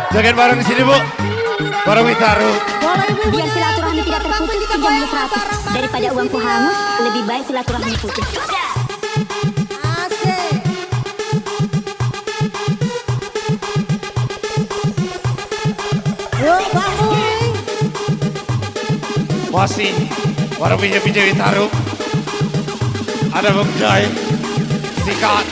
Joget bareng di sini Bu. Bareng Witaru. Biar silaturahmi tidak terputus, pinjam 100. Daripada uangku hangus, lebih baik silaturahmi putus. Yuk bangun. Masih bareng pinjam Witaru. Ada Bung Jai. Sikat.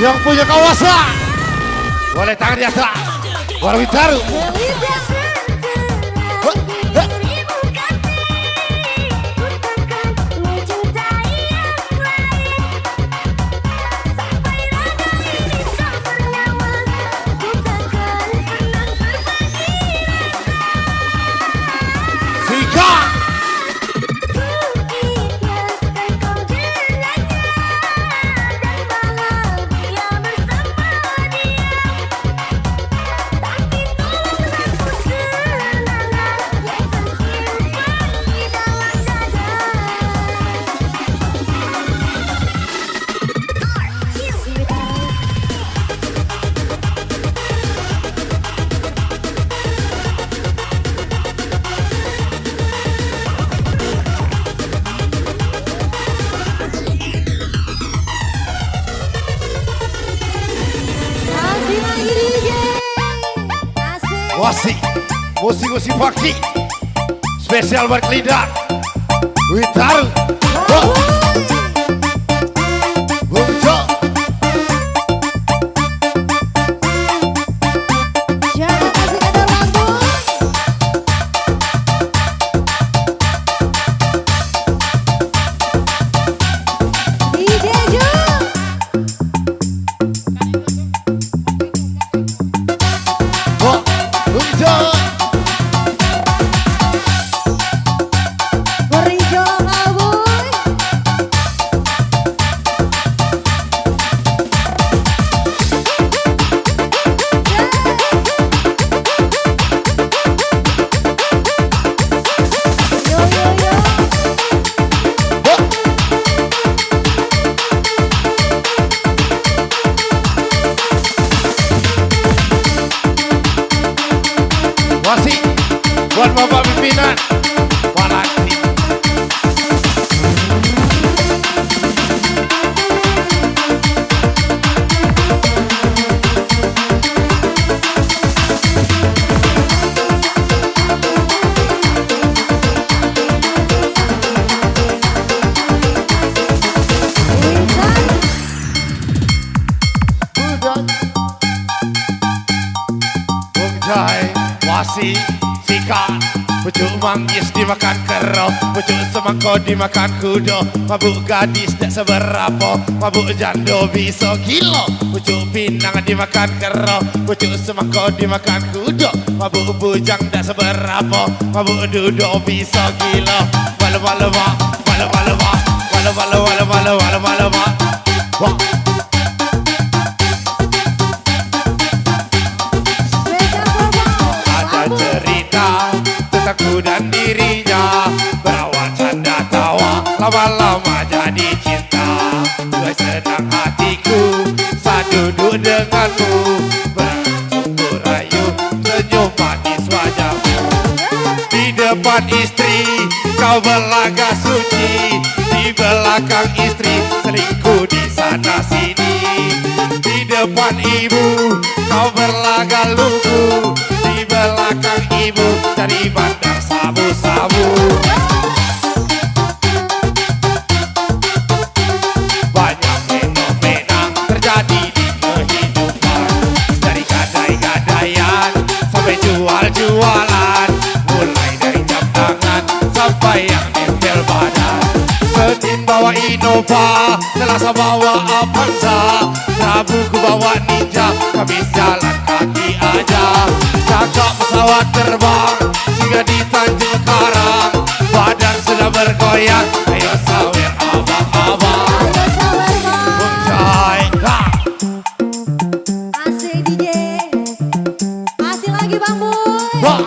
Yang punya kawasan boleh tangan di atas. Bareng Witaru. Wasi, musik pagi spesial buat lidah Witaru. Bung Jo. Jangan kasih ada lagu. DJ Jo. Bung Jo. Berijo kaboy. Yo yo yo. Wasi buat Bapak pimpinan Walati. Bung Jai, Wasi, Sika, pucuk manggis dimakan kero, pucuk semangko dimakan kudo, mabuk gadis tak seberapa, mabuk jando bisa kilo, pucuk pinang dimakan kero, pucuk semangko dimakan kudo, mabuk bujang tak seberapa, mabuk dudo bisa kilo. Walu walu wa, walu walu wa, walu walu walu walu walu walu wa. Spesial tentangku dan dirinya. Berawal canda tawa, lama-lama jadi cinta. Gue senang hatiku saat duduk denganmu, bercumbu rayu senyum manis wajahmu. Di depan istri kau berlagak suci, di belakang istri selingkuh di sana sini. Di depan ibu kau berlagak lugu, di belakang ibu cari bandar sabu-sabu. Banyak fenomena terjadi di kehidupan, dari gadai-gadaian sampai jual-jualan, mulai dari jam tangan sampai yang nempel badan. Senin bawa Innova, Selasa bawa Avanza, Rabu ku bawa Ninja, Kamis jalan kaki aja. Cakap pesawat terbang hingga di Tanjung Karang, badan sudah bergoyang, ayo sawer abang-abang. Ayo sawer bang. Bungsai, ha! Asik DJ. Asik lagi Bang Boy. Wah!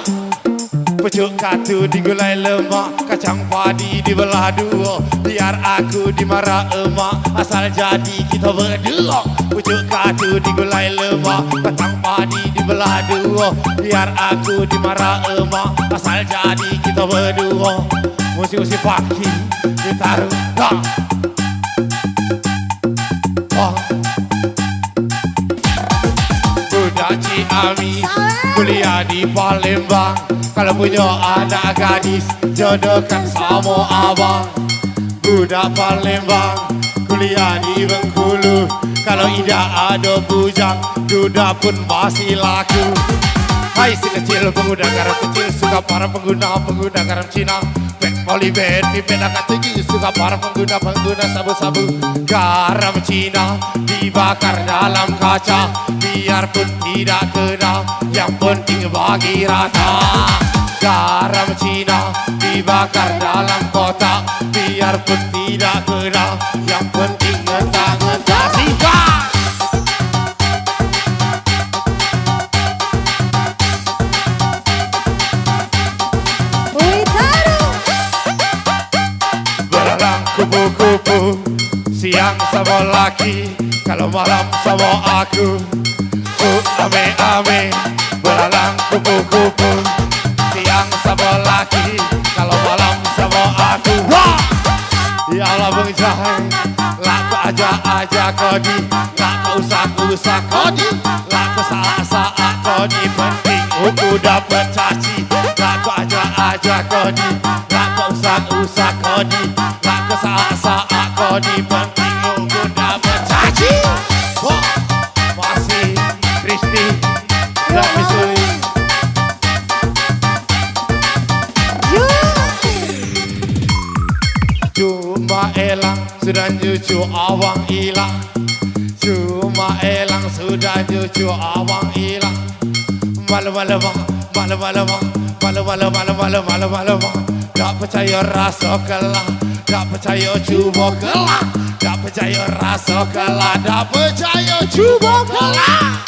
Pucuk katu digulai lemak, kacang padi dibelah dua, biar aku dimarah emak, asal jadi kita berdua. Pucuk katu digulai lemak, kacang padi dibelah dua, biar aku dimarah emak, asal jadi kita berdua. Musik-musik pagi ditaruh, dah. Wah. Budak Ciamis kuliah di Palembang, kalau punya anak gadis jodohkan sama abang. Budak Palembang kuliah di Bengkulu, kalau tidak ada bujang duda pun masih laku. Hai si kecil pengguna garam kecil, suka para pengguna garam Cina. Pet polybed pipet agak tinggi, suka para pengguna sabu-sabu. Garam Cina dibakar dalam kaca, biarpun tidak kena, yang penting bagi rata. Garam Cina dibakar dalam kotak, biarpun tidak kena, yang penting ngetang-ngetang. Sikat! Belalang kupu-kupu, siang sama laki, kalau malam sama aku. Ame-ame, belalang kupu-kupu, siang sama laki, kalau malam sama aku. Wah! Ya Allah Bang Jai, lah kau ajak-ajak kodi, lah kau usah-usah kodi, lah kau saat-saat kodi, penting aku dapat caci. Lah kau ajak-ajak kodi, lah kau usah-usah kodi, lah kau saat-saat kodi, penting aku dapat caci. Wah! Masih Kristi dan Misui. Cuma elang sudah cucu awang hilang, cuma elang sudah cucu awang hilang. Malu-malu, tak percaya rasa kelah, tak percaya cuba kelah, tak percaya rasa kelah, tak percaya cuba kelah.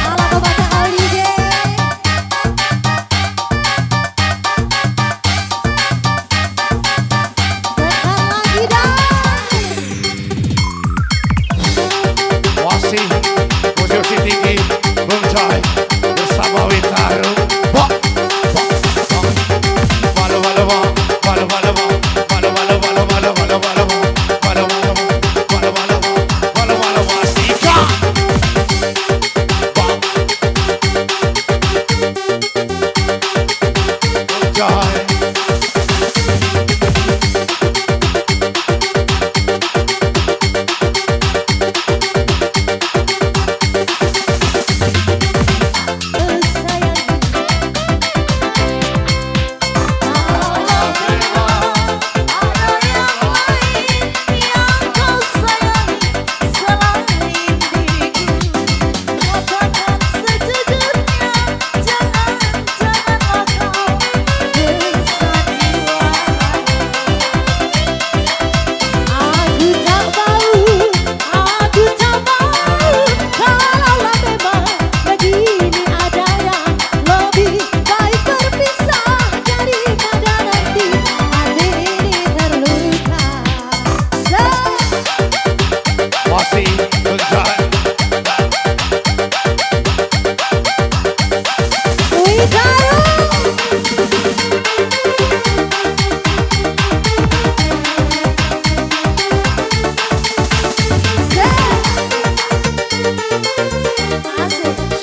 Ala kebaca kali DJ.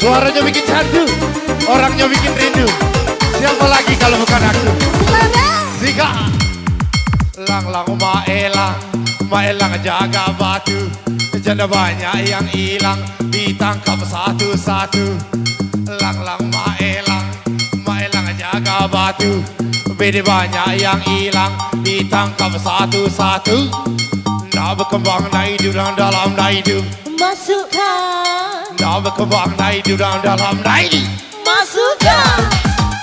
Suaranya bikin candu, orangnya bikin rindu. Siapa lagi kalau bukan aku? Zika. Lang maelang jaga batu. Janda banyak yang hilang, ditangkap satu-satu. Lang maelang jaga batu. Bede banyak yang hilang, ditangkap satu-satu. Nak berkembang, nak hidup dalam nak hidup. Masukkan. Nak berkembang, nak hidup dalam nak hidup. Masukkan.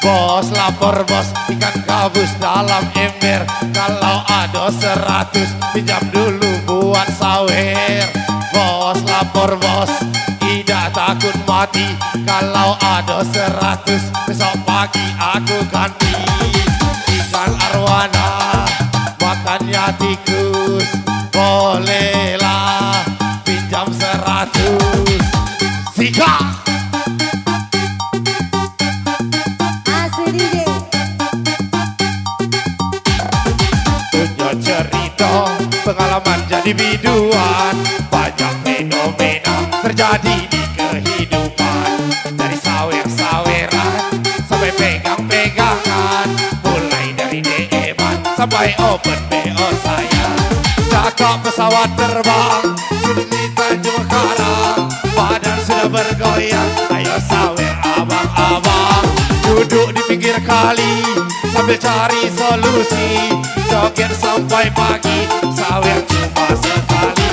Bos lapor bos, ikan gabus dalam ember. Kalau ada 100, pinjam dulu buat sawer. Bos lapor bos, tidak takut mati. Kalau ada 100, besok pagi aku ganti. Ikan arwana, makannya tikus. Bolehlah pinjam 100. Zika. Pengalaman jadi biduan, banyak fenomena terjadi di kehidupan. Dari sawer-saweran sampai pegang-pegangan, mulai dari DM-an sampai open BO sayang. Cakap pesawat terbang, sudah di Tanjung Karang, badan sudah bergoyang. Ayo sawer abang-abang, duduk di pinggir kali sambil cari solusi. Joget sampai pagi, sawer cuma sekali.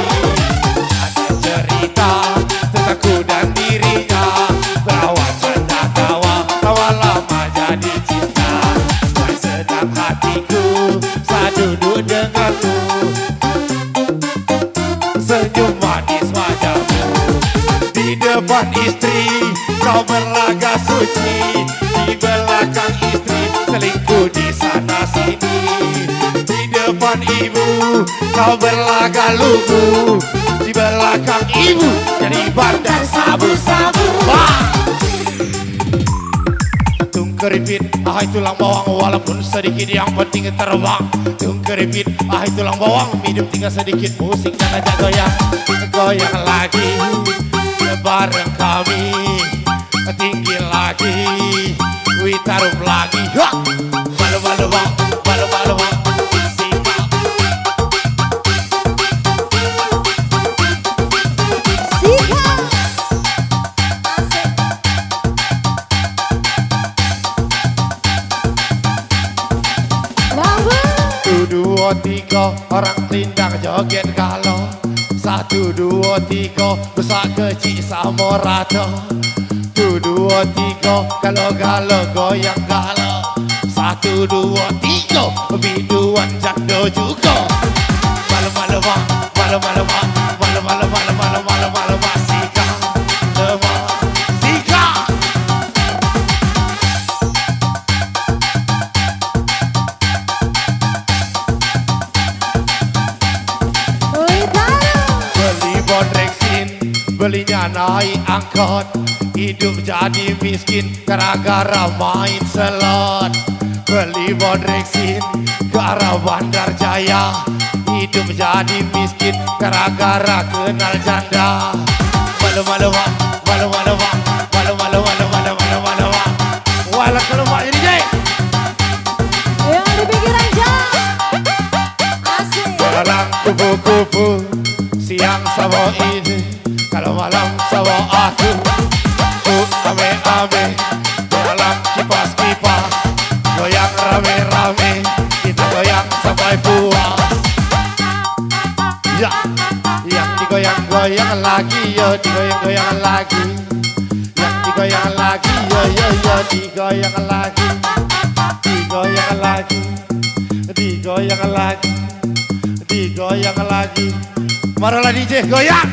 Ada cerita tentang ku dan dirinya, berawal canda tawa, tawa lama jadi cinta. Mai sedang hatiku, saat duduk denganmu, senyum manis wajahmu. Di depan istri, kau berlaga suci. Di belakang istri, selingkuh di sana sini. Depan ibu, kau berlaga lugu. Di belakang ibu, jadi bandar sabu-sabu. Tung keripit, tulang bawang, walaupun sedikit yang penting terbang. Tung keripit, tulang bawang, hidup tinggal sedikit, musik dan aja goyang. Goyang lagi, bareng kami. Tinggi lagi, witarup lagi. Malu-malu bang, malu-malu bang. Tiga orang tindang joget galau. 1, 2, 3 besar kecil sama rata. 1, 2, 3 galau-galau goyang galau. 1, 2, 3 biduan jando juga. Malu-malu bang, malu-malu bang, malu-malu malu-malu malu-malu bang. Zika, lemah Zika. Belinya naik angkot, hidup jadi miskin gara-gara main slot. Beli bodreksin ke arah Bandar Jaya, hidup jadi miskin gara-gara kenal janda. Malu-malu bang, malu-malu bang, malu-malu malu-malu malu-malu bang. Walau kalau mak ini jay. Yang di pinggiran jalan. Asik. Dalam kupu-kupu siang sama ini. Kalau malam sama aku, ame-ame, dalam kipas-kipas, goyang rame-rame, kita goyang sampai puas. Ya, yang digoyang-goyang lagi, yo digoyang-goyang lagi. Yang digoyang lagi, yo digoyang lagi. Digoyang lagi, digoyang lagi, digoyang lagi. Marolah DJ goyang.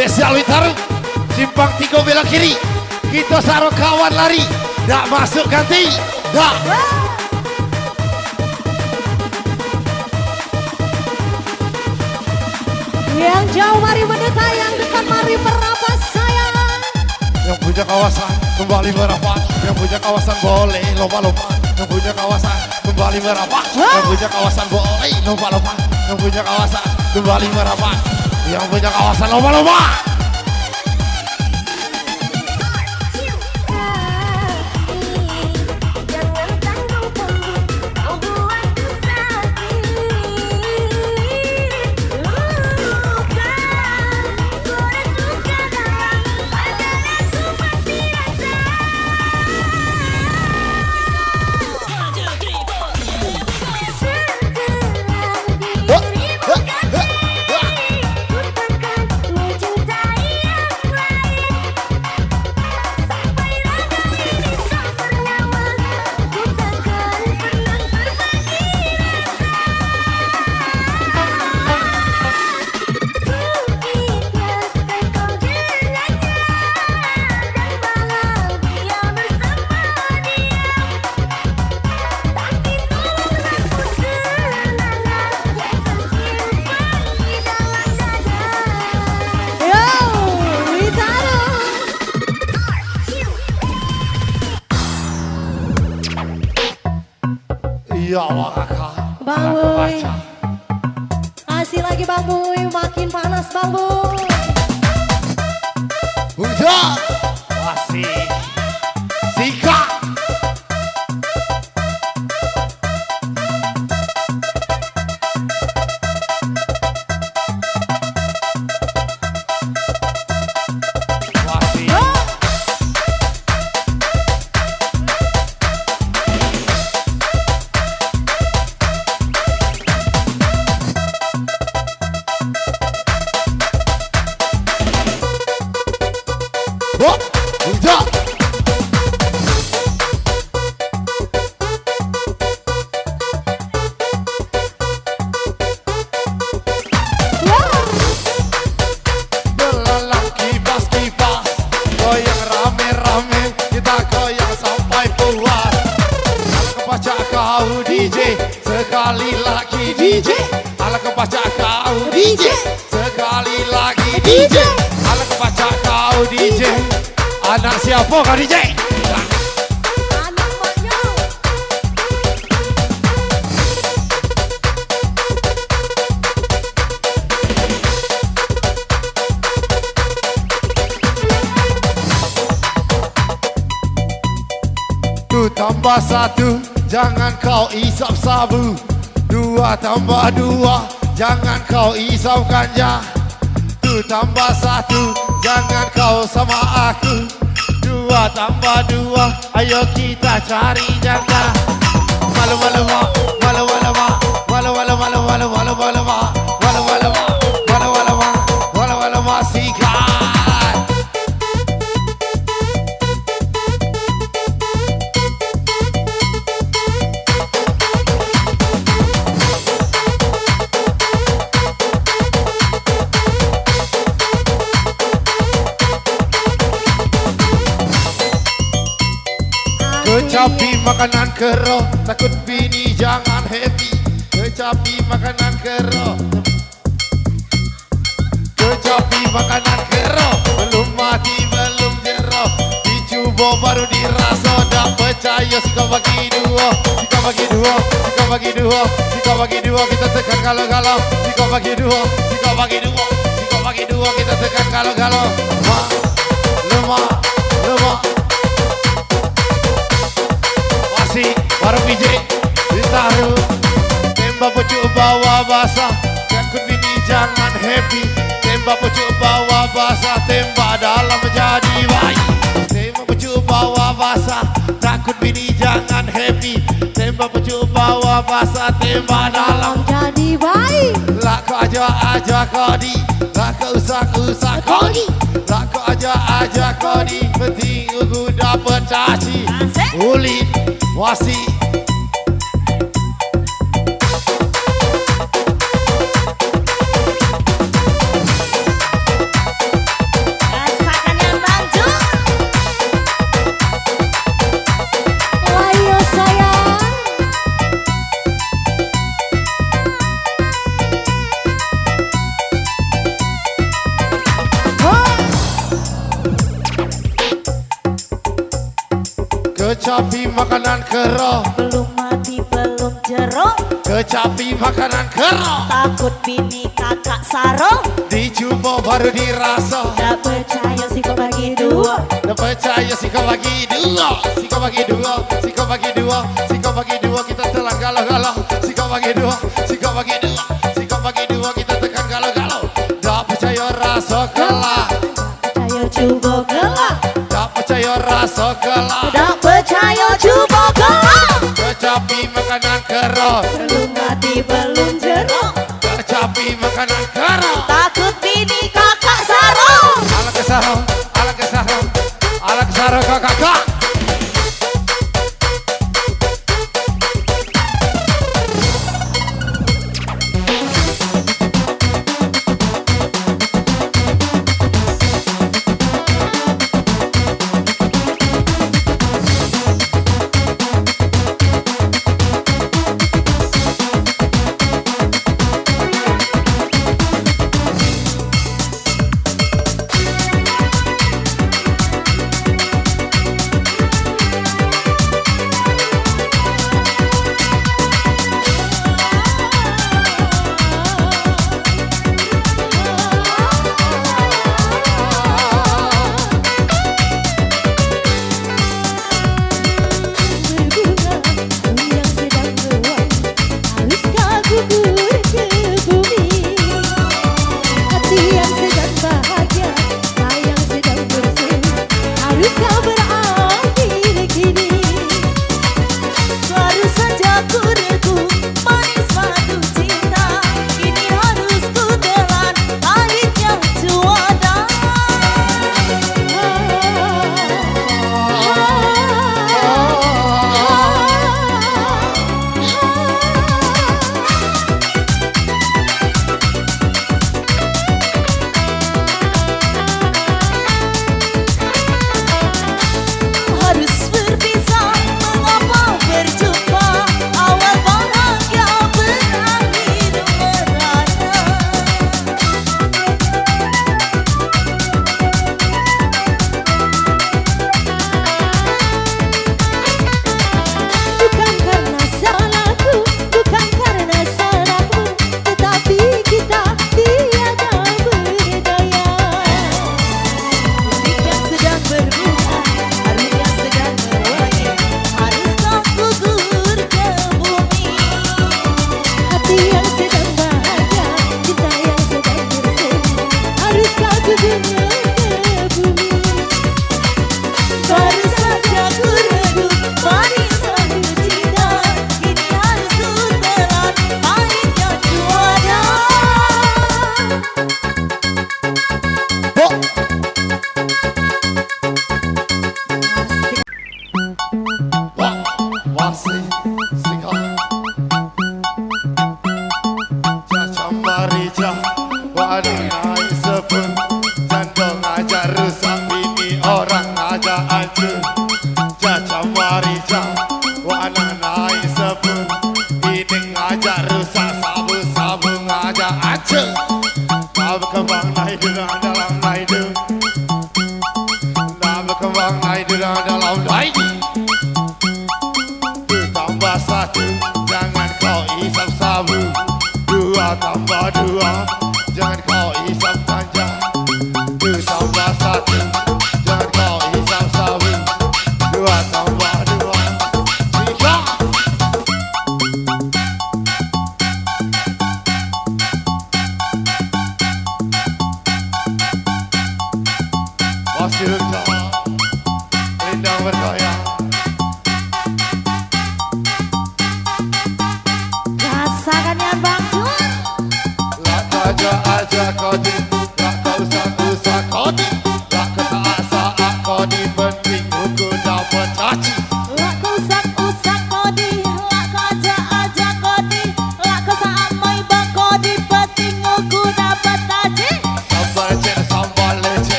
Spesial Witaru simpang 3 belok kiri. Kita sarung kawan lari. Tak masuk ganti. Tak. Yang jauh mari mendekat, yang dekat mari merapat sayang. Yang punya kawasan kembali merapat. Yang punya kawasan boleh lomba-lomba. Yang punya kawasan kembali merapat. Yang punya kawasan boleh lomba-lomba. Yang punya kawasan kembali merapat. Yang punya kawasan lomba-lomba. Ya Allah kakak. Bang Boy. Kasih lagi Bang Boy, makin panas Bang Boy. Hujan. Masih. Sika. Masih. Hujan. Belalang kipas-kipas, goyang rame-rame, kita goyang sampai puas. Ala kebaca kau DJ, sekali lagi DJ. Ala kebaca kau DJ, sekali lagi DJ. Ala kebaca kau DJ. Anak siapa kau DJ? Anak maknya. Tu tambah satu, jangan kau isap sabu. Dua tambah dua, jangan kau isap ganja. Tu tambah satu, jangan kau sama aku. Dua tambah dua, ayo kita cari janda. Malu malu ma, malu malu ma, malu malu malu malu malu malu ma, malu malu ma, malu malu ma, malu malu ma sikat. Kecapi makanan kero, takut bini jangan happy. Kecapi makanan kero, kecapi makanan kero, belum mati belum jero. Dicoba baru dirasa, dah percaya si kau bagi dua, si kau bagi dua, si kau bagi dua, si kau bagi dua, kita tekan galau-galau. Si kau bagi dua, si kau bagi dua, si kau bagi dua, kita tekan galau-galau. Lemah, lemah. Masih baru PJ ditaruh. Tembak pucuk bawa basah, takut bini jangan happy. Tembak pucuk bawa basah, tembak dalam jadi bayi. Tembak pucuk bawa basah, takut bini jangan happy. Tembak pucuk bawa basah, tembak dalam Jadi baik. lah kau aja kau di, lah kau usah kau di, lah kau aja kau di. Penting aku dapat caci, ulit, wasi. makanan kero. Belum mati belum jeruk. Kecapi makanan kero. Takut bini kakak sarong. Dicoba baru dirasa. Tak percaya sih kau bagi dua. Tak percaya si kau bagi dua. Si kau bagi dua. Si kau bagi dua. Si kau bagi dua kita telan galau-galau. Si kau bagi dua. Si kau bagi dua. Si kau bagi dua kita tekan galau-galau. Tak percaya rasa kelak. Percaya cuba gelap. Tak percaya rasa kelak. Tak percaya cuba gelap. Kecapi makanan kero. Belum mati belum jeruk. Kecapi makanan kero. Takut bini kakak sarong. Ala kesarong. Ala kesarong. Ala kesarong kakak.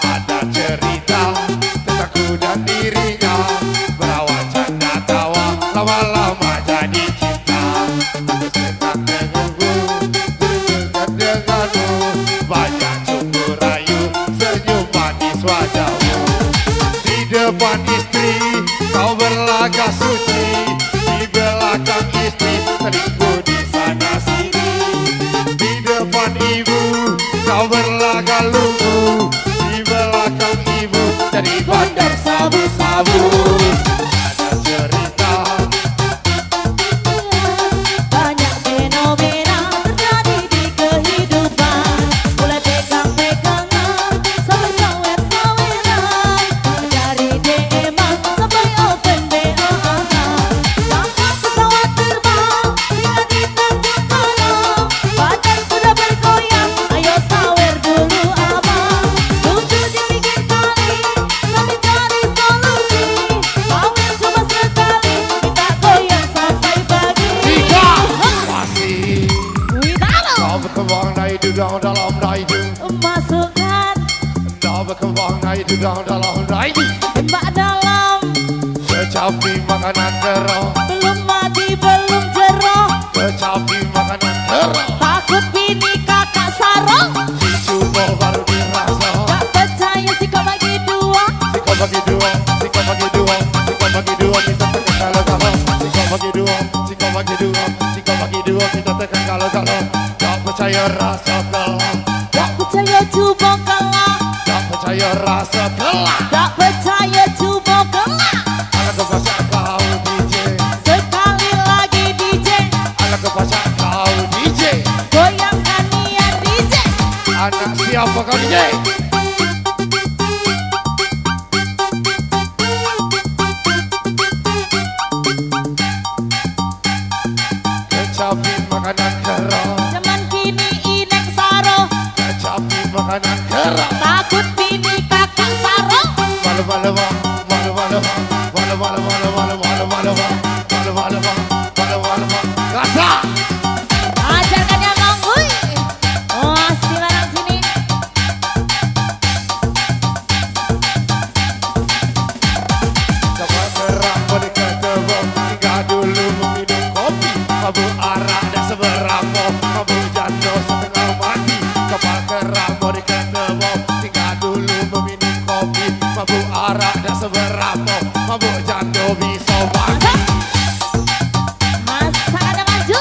Ada cerita tentang kuda dirinya berawal canda lama jadi cinta. Senang denganmu, dekat denganmu, banyak cukup rayu, senyum manis wajahmu. Di depan istri kau berlagak suci, di belakang istri selingkuh di sana sini. Di depan ibu kau berlagak lugu, di belakang ibu jadi bandar sabu-sabu. Ada cerita Banyak fenomena terjadi di kehidupan, mulai pegang-pegangan sampai sawer-saweran, dari DM-an sampai open BA-an. Langkah pesawat terbang dengan ditancap kolam, badan sudah bergoyang, ayo sawer dulu abang. Tunggu di pinggir kali sampai cari solusi, sawer cuma sekali, kita goyang sampai pagi. Tiga masih Wih, tahu. kau berkembang naik dudang dalam raidu, Masukkan kau berkembang naik dudang dalam raidu. tembak dalam, Kecapi makanan terong, belum mati belum jerah, kecapi makanan terong, takut bini kakak sarong. dicoba baru dirasa. Gak percaya sih kau bagi dua, Si kau bagi dua, si kau bagi dua, si kau bagi dua, kita tekan kalau-kalau. Si kau bagi dua, si kau bagi dua, si kau bagi dua, kita tekan kalau-kalau. Tak percaya rasa kalah, gak percaya coba kalah, tak percaya rasa kalah. gak percaya coba kalah. Anak kebaca kau DJ, Sekali lagi DJ, anak kebaca kau DJ. goyangkan niat DJ. Anak siapa kau DJ? Kecapi makanan keras, Zaman kini inek saro, kecapi makanan keras. takut bini kakak sarong. Walu walu walu walu walu walu walu walu walu walu walu walu walu walu walu walu. Rasa Ajarkan yang ngangui. Oh, silakan sini. Coba terang berikan tebak, tinggal dulu meminum kopi. Mabuk arak dan seberapa, mabuk jatuh setengah mati. Coba terang berikan tebak, tinggal dulu meminum kopi. Mabuk arak dan seberapa, mabuk jatuh bisa mati. Masakannya maju.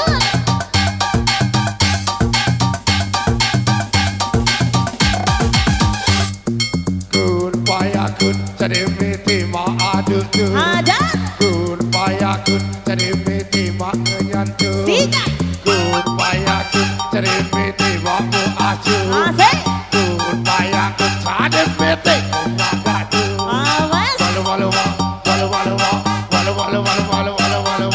Kun payah kun jadi miti mak aduk tu. Ada. Kun payah kun jadi miti mak ngenyantu. Tiga. Kun payah kun jadi miti mak mu acu. Asik. Kun payah kun jadi miti mak gadu. Awas. Walu walu walu walu walu walu walu walu walu walu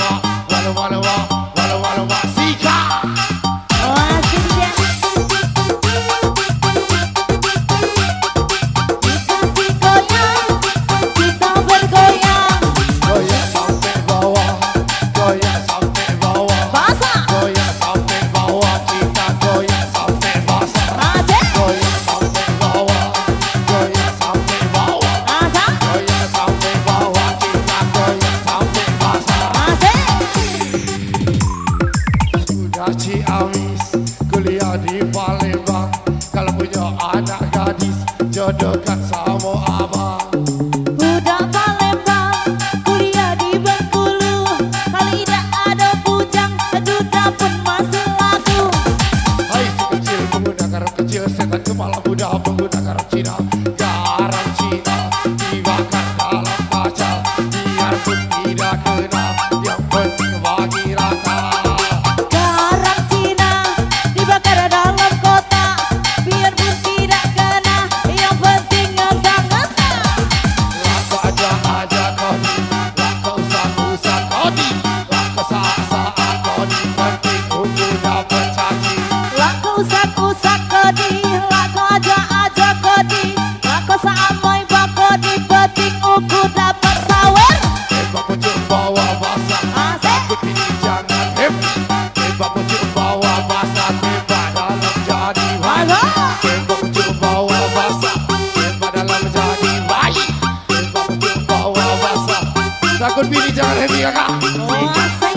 walu walu walu walu walu sika. Oh, asik dia. Dikasih goyang, kita bergoyang. Goyang sampai bawah, goyang sampai bawah. Basah. Goyang sampai bawah, kita goyang sampai basah. Asik. Goyang sampai bawah, goyang sampai bawah. Asik. Goyang sampai bawah, kita goyang sampai basah. Asik. Sudah Ciamis, kuliah di Palembang. Kalau punya anak gadis, jodohkan sama abang. Budak Palembang, kuliah di Bengkulu. Kali tidak ada bujang, duda pun masih laku. Hai si kecil pengguna garam kecil, setan kepala Buddha pengguna garam Cina. Garam Cina dibakar dalam kaca, biarpun tidak kena, yang penting bagi rata. Garam Cina dibakar dalam kota, biarpun tidak kena, yang penting ngentang-ngentang. Laka aja kau ni, laka usah kau ni, laka saat kau ni, penting aku dapat caci. Lako usak-usak kodi, lako aja-aja kodi, lako seamai bakodi, petik uku dapat sawer. Tembak pucuk bawa basah, Asik. takut ini jangan happy. Tembak pucuk bawa basah, tembak dalam jadi bayi. Alah. Tembak pucuk bawa basah, tembak dalam jadi bayi. Tembak pucuk bawa basah, takut bini jangan happy kakak. Oh, asik.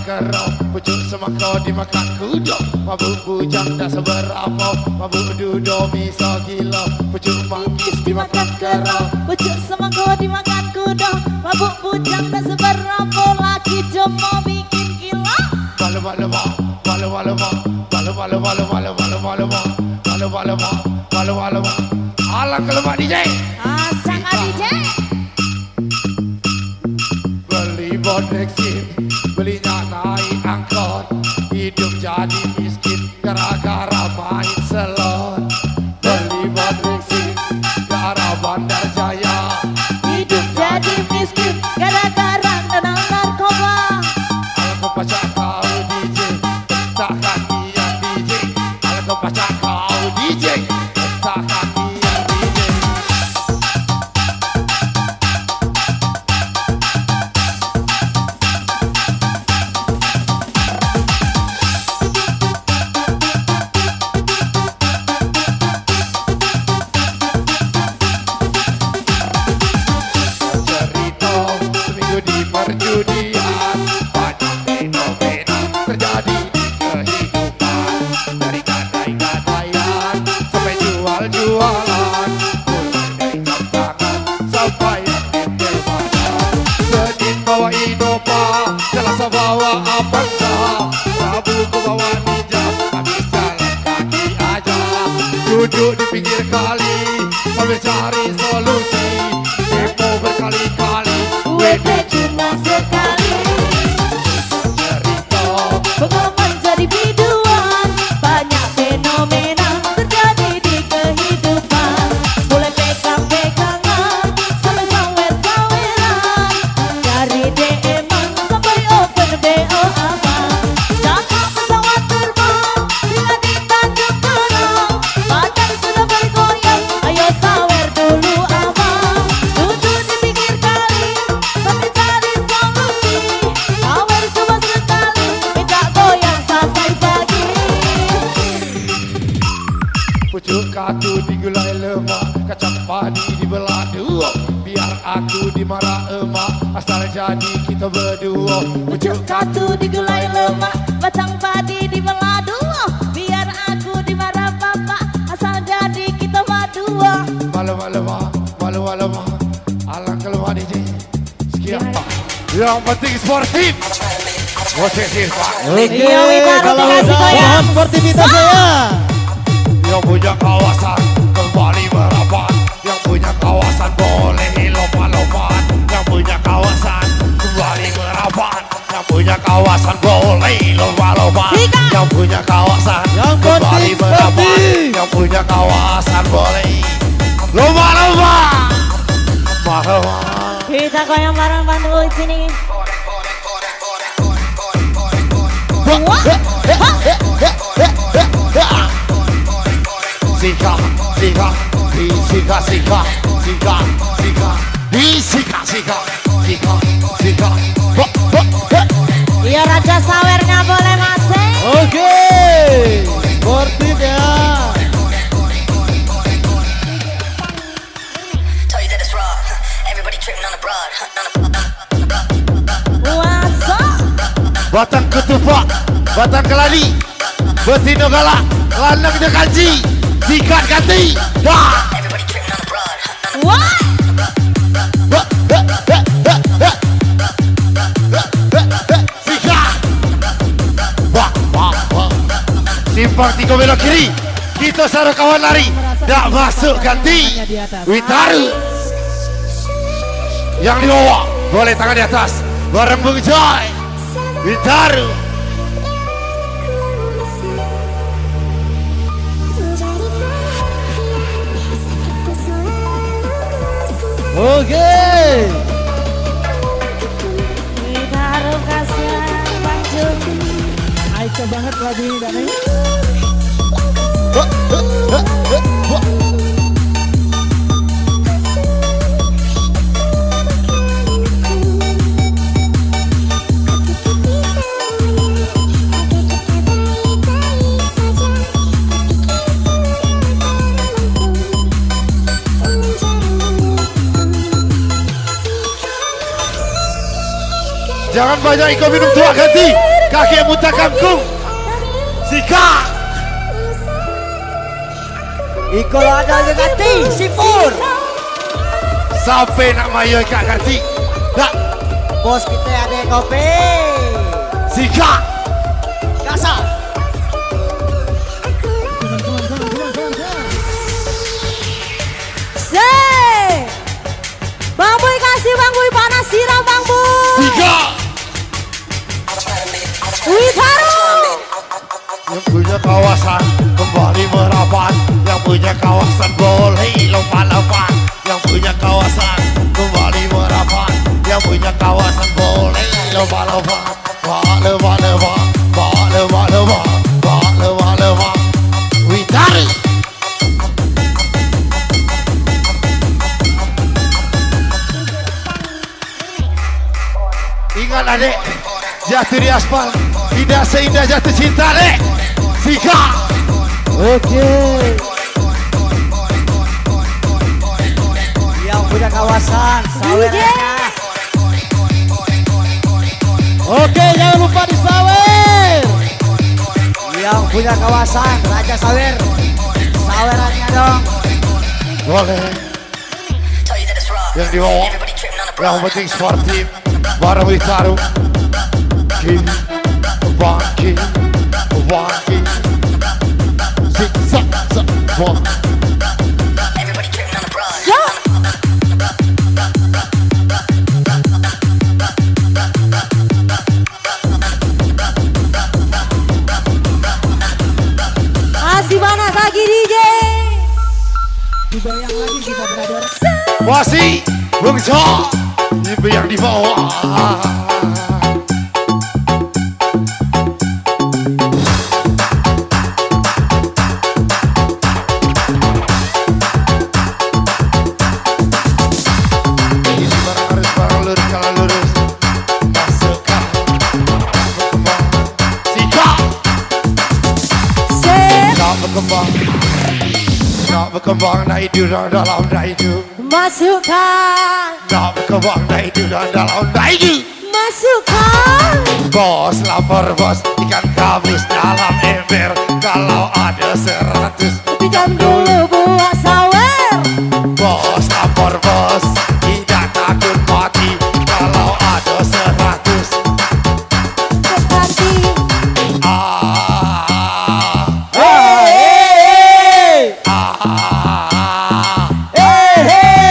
kerau, pucuk semangka dimakan kuda. Mabuk bujang tak seberapa, mabuk dudo bisa gila. Pucuk manggis dimakan kerau, Pucuk semangka dimakan kuda. Mabuk bujang tak seberapa, laki jemo bikin gila. Walu walu wa, walu walu wa, walu walu walu walu walu walu wa, walu walu wa, walu walu wa. Alang kelemak DJ. Acak DJ. Beli bodrek sim, belinya naik angkot. Hidup jadi miskin gara-gara main selot. Beli bodrek sim, gara Bandar Jaya. Hidup jadi miskin gara-gara kenal narkoba. Aku pacak kau DJ, takkan dia DJ. Aku pacak kau DJ, takkan dia DJ. Cerita seminggu di perjudian, banyak fenomena terjadi di kehidupan. Dari gadai-gadaian sampai jual-jualan, mulai dari jam tangan sampai yang nempel badan. Senin bawa Innova, Selasa bawa Avanza, Rabu ku bawa Ninja, Kamis jalan kaki aja. Duduk di pinggir kali sambil cari solusi, demo berkali-kali, WD cuma sekali. cerita Pengalaman jadi biduan, banyak fenomena terjadi di kehidupan. Mulai pegang-pegangan sampai sawer-saweran, dari DM-an sampai open BO abang. Cakap pesawat terbang hingga di Tanjung Karang, badan sudah bergoyang, ayo sawer dulu abang. Duduk di pinggir kali sambil cari solusi, sawer cuma sekali, minta goyang sampai pagi. pucuk katu digulai lemak, kacang padi dibelah dua. Biar aku dimarah emak, asal jadi kita berdua. Pucuk katu digulai lemak, batang padi dibelah dua. Biar aku dimarah bapak, asal jadi kita berdua. Malu-malu ma, malu-malu ma, alang keluar DJ. Sekian pak, yang penting sportif. Posesif pak, Oke, Iya, Wita, kalau roti kasih udah goyang. mohon sportivitas ya. yang punya kawasan kembali merapat. Yang punya kawasan boleh lompat-lompat. Yang punya kawasan kembali merapat. Yang punya kawasan boleh lompat-lompat. Sikat. Yang punya kawasan Yang kembali penting merapat. sportif. Yang punya kawasan boleh lompat-lompat. Lompat-lompat. Kita goyang bareng bantu di sini. Sika, sika, di sika, sika, sika, sika, di sika, sika, sika, sika. Iya, raja sawernya boleh masuk. Oke, sportif ya. Tell you that it's raw. Everybody tripping on the broad. Puasa. Batang ketupat, batang keladi, betina galak, lanangnya kanji, sikat ganti, dah. Everybody tripping on the broad. What? Sikat. Wah, wah, wah. Simpang 3 belok kiri, kita sarung kawan lari, dah masuk ganti, Witaru. Yang di bawah, boleh tangan di atas, bareng Bung Joy, Witaru. Oke, Kita harus kasih lanjut. Aika banget lagu ini Dani. Jangan banyak ikut minum tua ganti. kakek buta kangkung. Sika. Iko ada yang ganti, sipur. Sampai nak mayo kak ganti. Tak. Bos kita ada yang kopi. Sika. Kasar. Bang Boy kasih Bang Boy panas siram Bang Boy. Sika. Witaru. Yang punya kawasan kembali merapat. Yang punya kawasan boleh lompat-lompat. Yang punya kawasan kembali merapat. Yang punya kawasan boleh lompat-lompat. Lompat-lompat, lompat-lompat, lompat-lompat. Witaru. Ingat adik, jatuh di aspal tidak seindah jatuh cinta dek. Sika. Oke. Yang punya kawasan sawernya. Oke, jangan lupa disawer. Yang punya kawasan Raja Sawer. Sawerannya dong. Boleh. Tell you that it's raw. Yang di bawah, Everybody tripping on the yang broad. penting sportif. Barang Witaru. Kini, bangki, bangki. Zigzag, zag, wah. Everybody tripping on the broad. Masih panas lagi DJ. Dibayang lagi kita brother. Wasi, Bung Jo. Ibu yang di bawah. Ini barang lurus kalau lurus. Masukkan. Berkembang. Sika. Nak berkembang. Nak berkembang, nak hidup dalam nak hidup. Masukkan. Nak berkembang, nak hidup dalam nak hidup. Masukkan. Bos lapar bos, ikan gabus dalam ember. Kalau ada 100, Pinjam dulu buat sawer. bos lapar bos, tidak takut mati. Kalau ada 100, Nanti. ah, Hey. ah, Hey.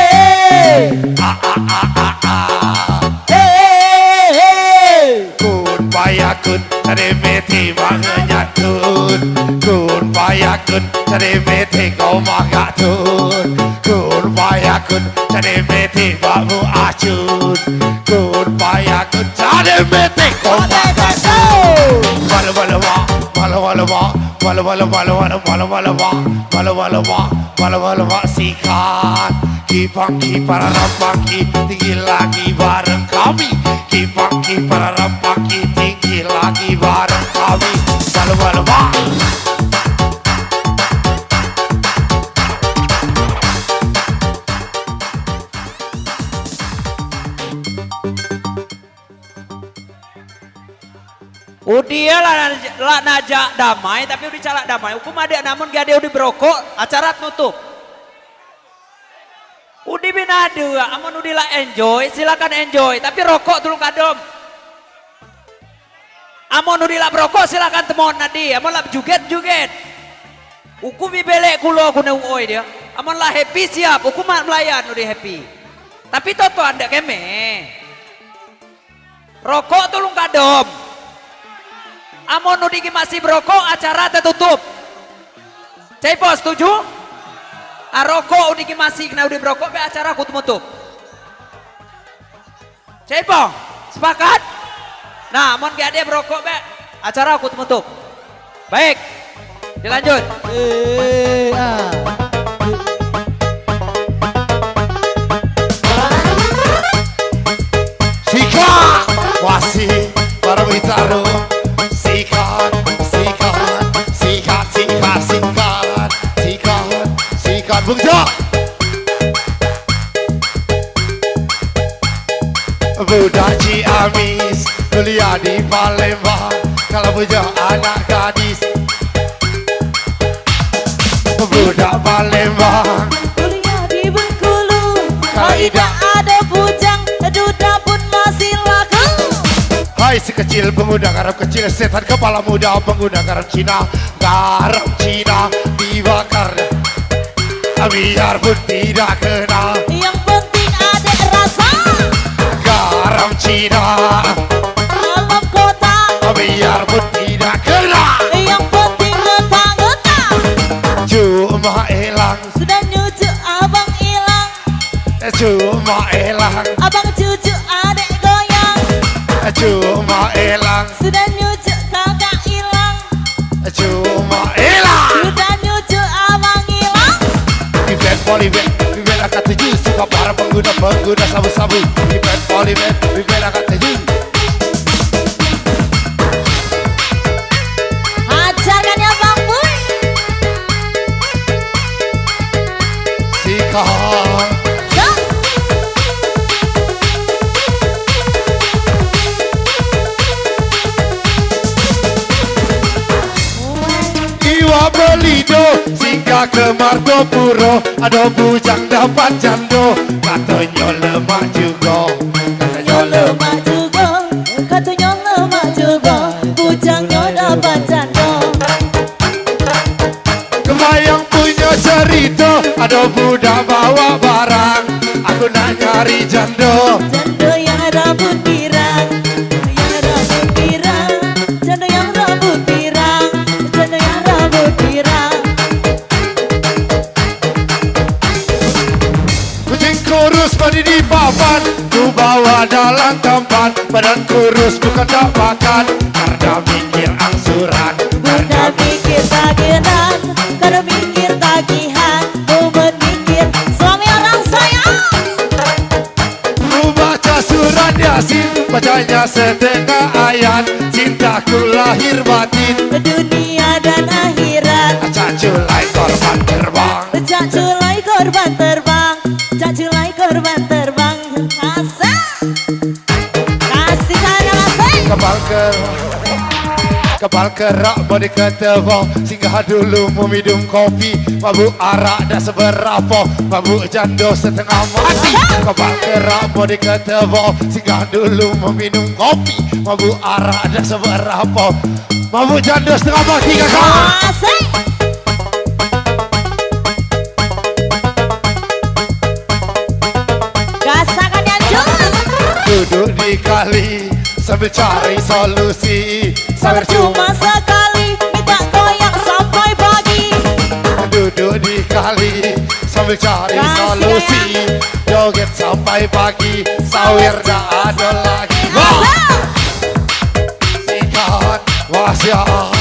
Hey. kun payakun, cari meti manganya tun. Kun payakun, cari meti kau magak tun. Kun payakun, cari meti bamu acun. Kun payakun, cari meti kau magak tun. Walu walu wa, walu walu wa, walu walu walu walu walu walu wa, walu walu wa, walu walu wa. Sikat, kipangki para rampaki, tinggi lagi bareng kami. Kipangki para rampaki, tinggi lagi bareng kami. Walu walu wa. Udia lah najak damai tapi udah calak damai. Hukum ada namun gak ada udah berokok acara tutup. Udi binada, amun udi lah enjoy silakan enjoy tapi rokok dulu kadom. Amun udi lah berokok silakan temon nadi. Amun lah juget. Hukum belek kulo aku oi dia. Amun lah happy siap. Hukum melayan udi happy. Tapi toto anda keme. Rokok tulung kadom. Amun nudiki masih berokok acara tertutup. Cepo setuju? Rokok nudiki masih kena udah berokok be acara aku tutup. Cepo sepakat? Nah, amun gak ada berokok be acara aku tutup. Baik, dilanjut. Sika, wasi, para Witaru. Sikat, Bung Jo. Budak Ciamis, kuliah di Palembang. Kalau punya anak gadis budak Palembang, Kuliah di Bengkulu, Kaidah. kaidah ada bujang, duda pun masih laku. Hai si kecil pengguna garam kecil, setan kepala muda pengguna garam Cina. Garam Cina dibakar biarpun tidak kena. Yang penting ada rasa. Garam Cina Alam kota, biarpun tidak kena. yang penting ngetang-ngetang. Cuma elang, Sudah nyucu abang hilang, cuma elang, abang cucu adek goyang. cuma elang, Sudah nyucu kakak hilang, cuma elang. sudah nyucu abang hilang. Bibet polybet, bibet akan tuju. Suka para pengguna sabu-sabu. Bibet polybet, bibet akan tuju. Ajarkan ya Bang Boy. Sika So, Iwa Belido singgah ke Margopuro. Ada bujang dapat jando, katanya lemak juga. Katanya lemak. lemak juga, katanya lemak juga, bujangnya dapat jando. Kebayang punya cerita, ada budak bawa barang. Aku nak nyari jando. Jando yang rambut pirang, yang rambut pirang, jando yang rambut pirang, jando yang rambut pirang. Kucing kurus mandi di papan, ku bawa dalam tampan. Badan kurus bukan tak makan, karena mikir angsuran. Bunda mikir tagihan, karena mikir tagihan, Mumet mikir suami orang sayang. Ku baca surat Yasin, bacanya setengah ayat. Cintaku lahir batin, Dunia dan akhirat, caculai korban terbang. Cak culai korban terbang, cak culai korban terbang. Asa, kasih sana kasih. Kepal kerak bodi ketebo. Singgah dulu meminum kopi, mabuk arak dah seberapa, mabuk jando setengah mati. Kepal kerak bodi ketebo. Singgah dulu meminum kopi, mabuk arak dah seberapa, mabuk jando setengah mati kakak. Asik. Gasakan yang jalan. Duduk di kali sambil cari solusi, sambil Cuma sekali minta goyang sampai pagi. duduk di kali sambil cari Kasih solusi, joget sampai pagi, sawir dah ada lagi. Wah, Asik. sikat wasiat.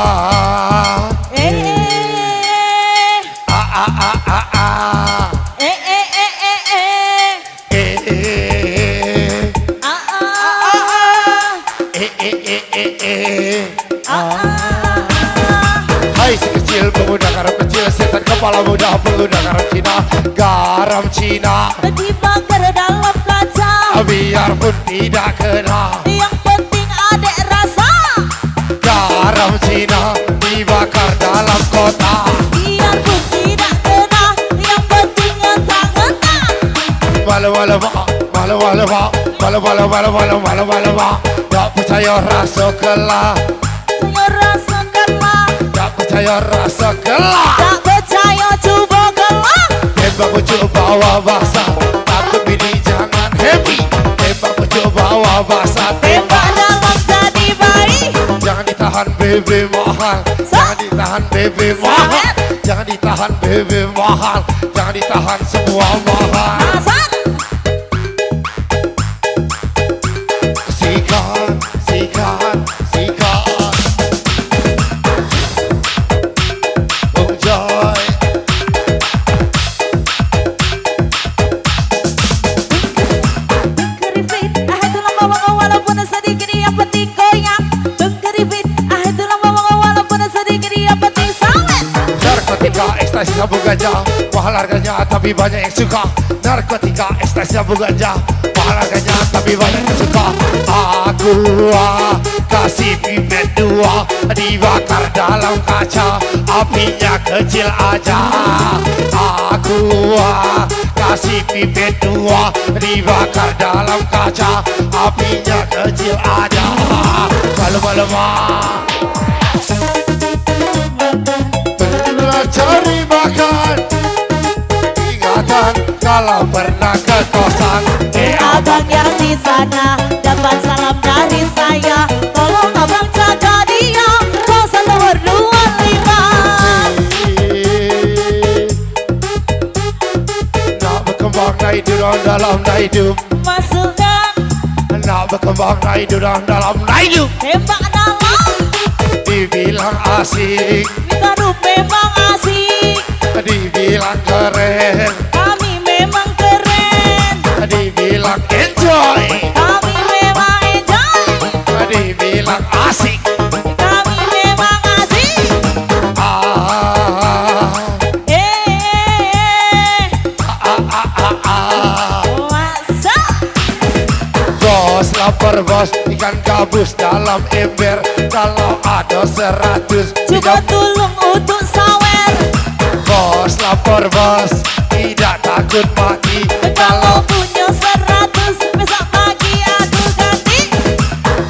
Gasakan yang Ah, eh. ah, ah, ah, ah, ah. Eh. Eh, eh, Ah ah. eh, eh, eh, eh, eh. Ah ah. Hai si kecil pemuda garam kecil, setan kepala muda pengguna garam Cina. Garam Cina Dibakar dalam kaca, biarpun tidak kena. yang penting ada rasa. Garam Cina dibakar dalam kota. Biarpun tidak kena, yang penting ngetang-ngetang. Malu-malu mak, malu-malu mak, malu-malu malu-malu malu-malu mak. Tak percaya rasa kelah, Saya rasakanlah, tak percaya rasa kelah. tak percaya coba kelak. Tembak pucuk bawa basah, takut bini jangan happy. Tembak pucuk bawa basah, Tembak dalam jadi bayi. jangan ditahan bebe mahal, jangan ditahan bebe mahal, jangan ditahan bebe mahal, jangan ditahan semua mahal. Asal Sikat, sikat, sikat. Bung Joy, keripit, tulang bawang walaupun sedikit yang penting goyang. Keripit, tulang bawang walaupun sedikit yang penting sawit. narkotika, ekstasi, sabu ganja, mahal harganya tapi banyak yang suka. Narkotika, ekstasi, sabu ganja, mahal harganya tapi banyak yang suka. Aku kasih pipet dua dibakar dalam kaca, apinya kecil aja. Aku kasih pipet dua dibakar dalam kaca, apinya kecil aja. Malam-malam cari makan, ingatan kalau pernah ke kosan. Abang yang di sana dapat salam dari saya. Tolong abang jaga dia, kosan nomor 25. Nak berkembang naik durang dalam naik hidup. Maksudnya Nak berkembang naik durang dalam naik hidup. tembak dalam, Dibilang asik, baru memang asik. dibilang keren, Kami memang keren, dibilang enjoy, kami memang enjoy, dibilang asik. kami memang asik. Ah, Masa bos lapar bos, ikan gabus dalam ember. Kalau ada 100 juga tulung untuk sawer. Bos lapar bos, tidak takut mati. Kalau punya 100 besok pagi aku ganti.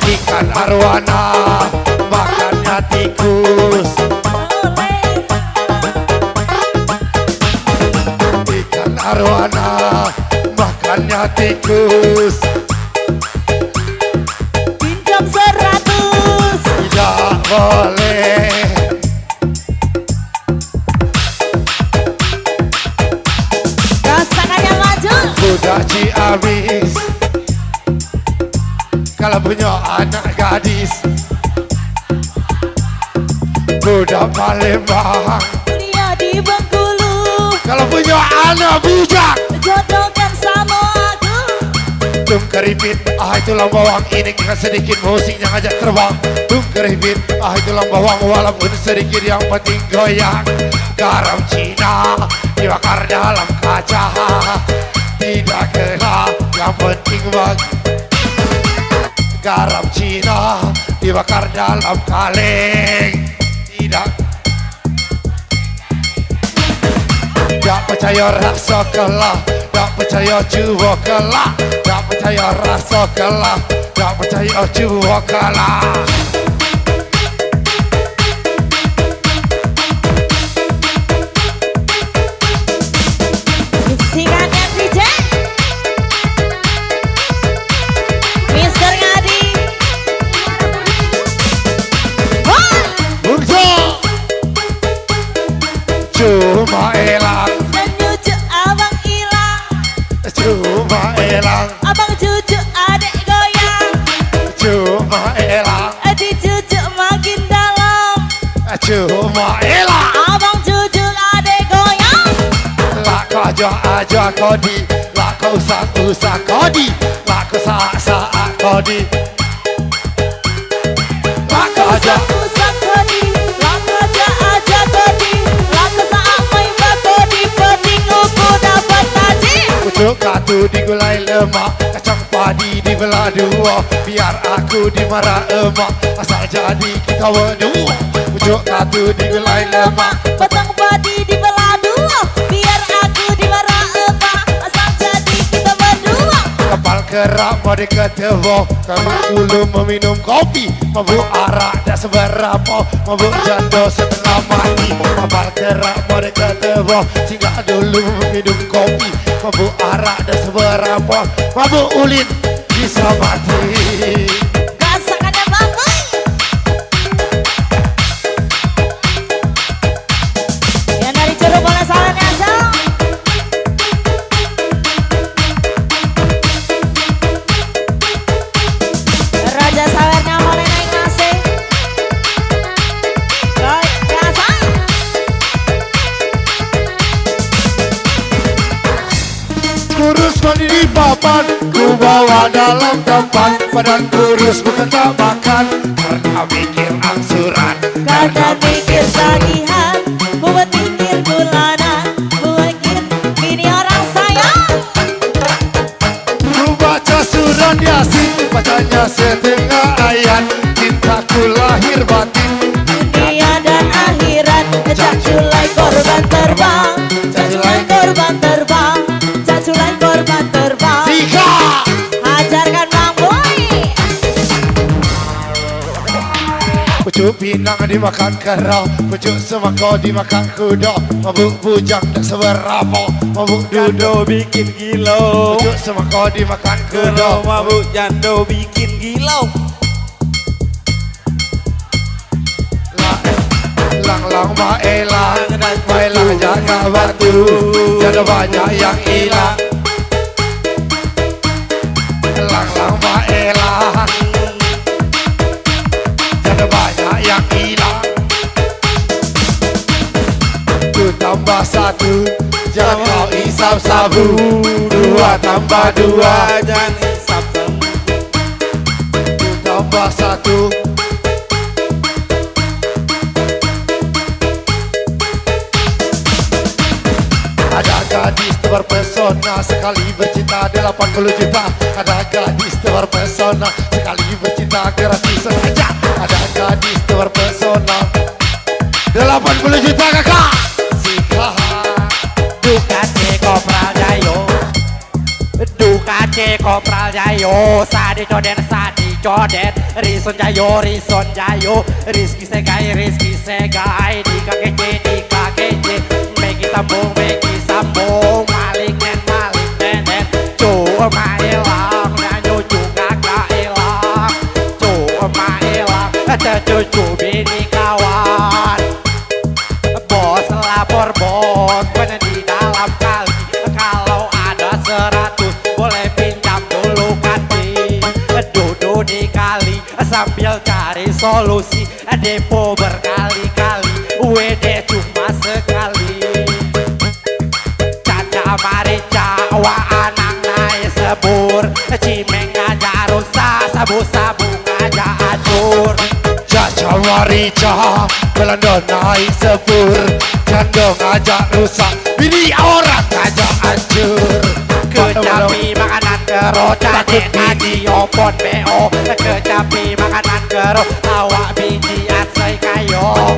Ikan arwana makannya tikus. Ikan arwana makannya tikus. Pinjam 100. Tidak boleh. Rasakan yang maju. Budak Ciamis kalau punya anak gadis. Budak Palembang Kuliah di Bengkulu, kalau punya anak bujak. jodohkan sama aku. Tum keripit, tulang bawang ini dengan sedikit musiknya ngajak terbang. Tum keripit, tulang bawang walaupun sedikit yang penting goyang. Garam Cina dibakar dalam kaca, tidak kena yang penting bang. Garam Cina dibakar dalam kaleng, tidak. Tak percaya rasa kalah, tak percaya cuba kalah, tak percaya rasa kalah, tak percaya cuba kalah. Bisikan yang DJ Mister Ngadi. Hoi, Bungsu cuma elang, dan cucu abang hilang. cuma elang, Abang cucu adik goyang, cuma elang, adik cucu makin dalam. cuma elang. Abang cucu adik goyang, Lah kau aja kodi, lah kau usah kodi, lah kau saat kodi, lah kau aja. usah kodi, laku aja kodi, laku saat main bakodi, penting uku dapat gaji. Pucuk katu digulai lemak, kacang padi dibelah dua, biar aku dimarah emak, asal jadi kita berdua. Pucuk katu digulai lemak, Potong padi dibelah dua, biar aku dimarah emak, asal jadi kita berdua. kapal kerak mode ketebo. Kami dulu meminum kopi, mabuk arak tak seberapa, mabuk jando setengah mati. Kapal kerak mode ketebo, singgah dulu meminum kopi, mabuk arak tak seberapa, mabuk ulin bisa mati. Rasakan yang bagus. Yang dari Curug Bola Salon Asal. Raja sawernya mulai naik nasi. Biasa. Kurus mandi di papan, ku bawa dalam tempat. Badan kurus bukan tak makan, karena mikir angsuran. Kadang mikir tagihan, buat mikir bulanan, buat Caculain korban terbang, caculain korban terbang, caculain korban terbang. Sika. Hajarkan Bang Boy. Pucuk pinang dimakan kera, pucuk semangka dimakan kuda. Mabuk bujang tak seberapa, mabuk Jando bikin gila, pucuk semangka dimakan kuda. kalau mabuk jando bikin gila. Lang maelang jaga batu, jangan banyak yang hilang. Lang maelang, jangan banyak yang hilang. Tu tambah satu, jangan kau isap sabu. Dua tambah dua, jangan isap sabu. tu tambah satu. Ada gadis berpesona sekali bercinta 80 juta. Ada gadis berpesona sekali bercinta gratisan aja. Ada gadis berpesona 80 juta kakak. Sika. Dukace Kopral Jayo, Dukace Kopral Jayo, Sadi Joden, Rison Jayo, Rizky Segai, Dika Kece, Megi Sambung, Malik Nenen, Cuma hilang, Nyanyo juga gak hilang, Cuma hilang, cucu bini kawan. Bos lapor bos, bener di dalam kali. Kalau ada 100 boleh pinjam dulu kati. Duduk di kali sambil cari solusi. Depo berkali-kali, WD cuma sekali. Caca marica, wa anang naik sebur. Cimeng aja rusak, sabu-sabu aja acur. Caca marica Belanda naik sepur. Jandong ngajak rusak, bini orang ngajak hancur. Kecapi makanan kero, cacing haji opon BO. Kecapi makanan kero, awak biji asai kayo.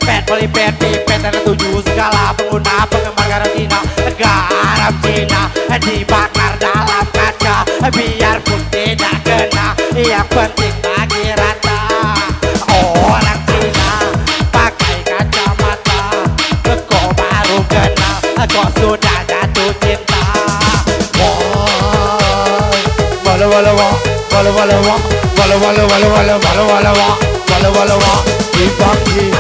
Pet pelipet pipet dan 7 segala pengguna penggemar karantina. Garam Cina dibakar dalam kaca, biarpun tidak kena, yang penting bagi rata. Orang Cina pakai kacamata, kok baru kenal, kok sudah jatuh cinta. Wala wala wa, wala wala wa, wala wala wala wala wala wala wa, wala wala wa. Dibagi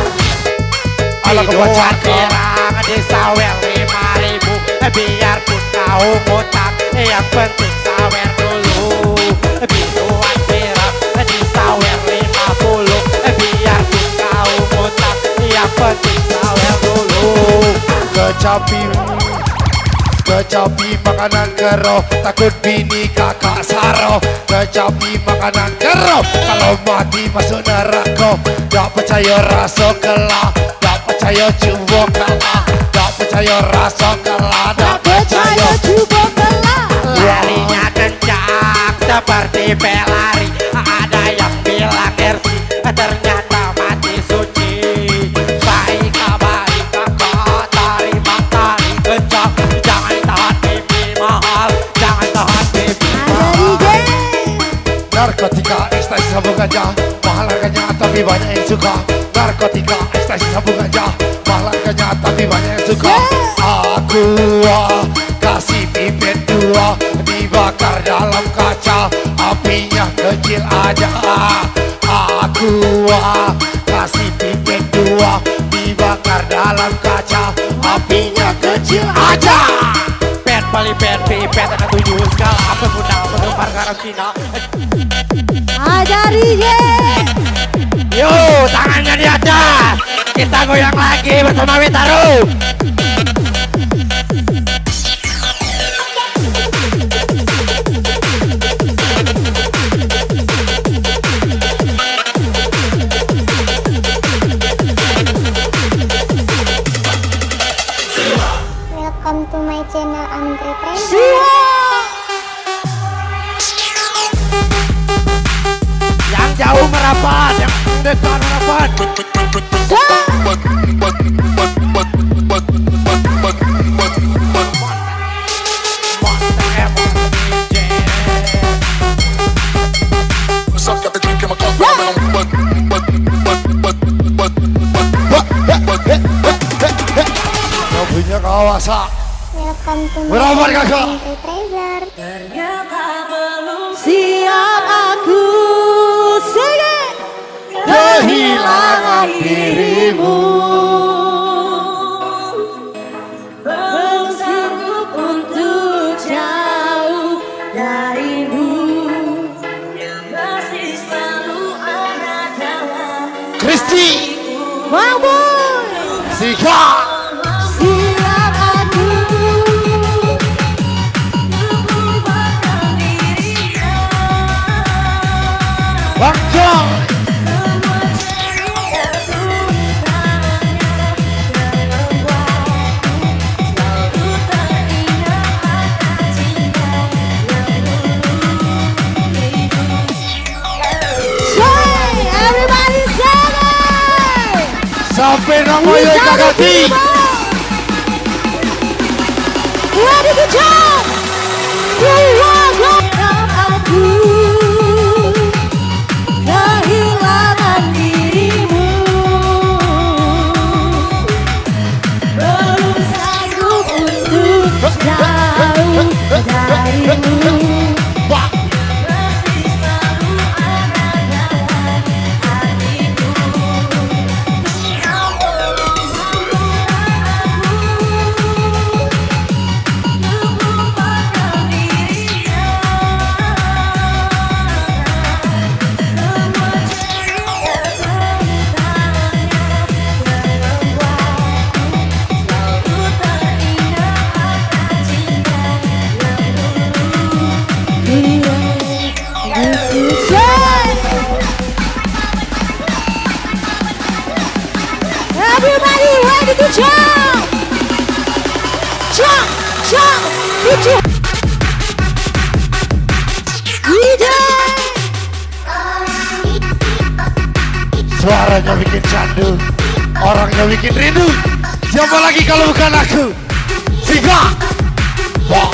ala Hidup kebacakan. pirang di sawer 5.000, biarpun kau ngutang, yang penting sawer dulu. Biduan pirang di sawer 50, biarpun kau ngutang, yang penting sawer dulu. Kecapi makanan kero, takut bini kakak saro. Kecapi makanan kero, kalau mati masuk neraka. Tak percaya rasa kelah, tak percaya cuba kalah, tak percaya rasa kelah, tak percaya. coba kelak. Larinya kencang seperti pelari, ada yang bilang Ersi, ternyata mati suci. Baik kakak, terima tari kencang, jangan tahan pipi mahal, jangan tahan pipi mahal. Narkotika, ekstasi, sabu ganja, mahal harganya tapi banyak yang suka. Narkotika, ekstasi, sabu ganja, mahal harganya tapi banyak yang suka. Aku kasih pipet 2 dibakar dalam kaca, apinya kecil aja. Aku kasih pipet 2 dibakar dalam kaca, apinya kecil aja. Pet pelipet pipet dengan 7 segala pengguna penggemar karantina. Ajari je. Yo, tangannya di atas. Kita goyang lagi bersama Witaru. Welcome to my channel Andre Trainer. Yang jauh merah rapat, yang depan rapat. Yang punya kawasan. Welcome to my Berapat, channel kakak. Andre Treasure. Siap aku singing Kehilangan dirimu. belum sanggup untuk jauh darimu yang masih selalu ada dalam Kristi, Mampu Sika, siap aku Bang Jong, everybody sing it! sampai namanya kakati. Ready to jump! Aku kehilangan dirimu belum sanggup untuk jauh darimu masih selalu ada dalam hatiku Everybody ready to jump! Jump! Jump! Put your Suaranya bikin candu, orangnya bikin rindu. Siapa lagi kalau bukan aku? Sika, wah,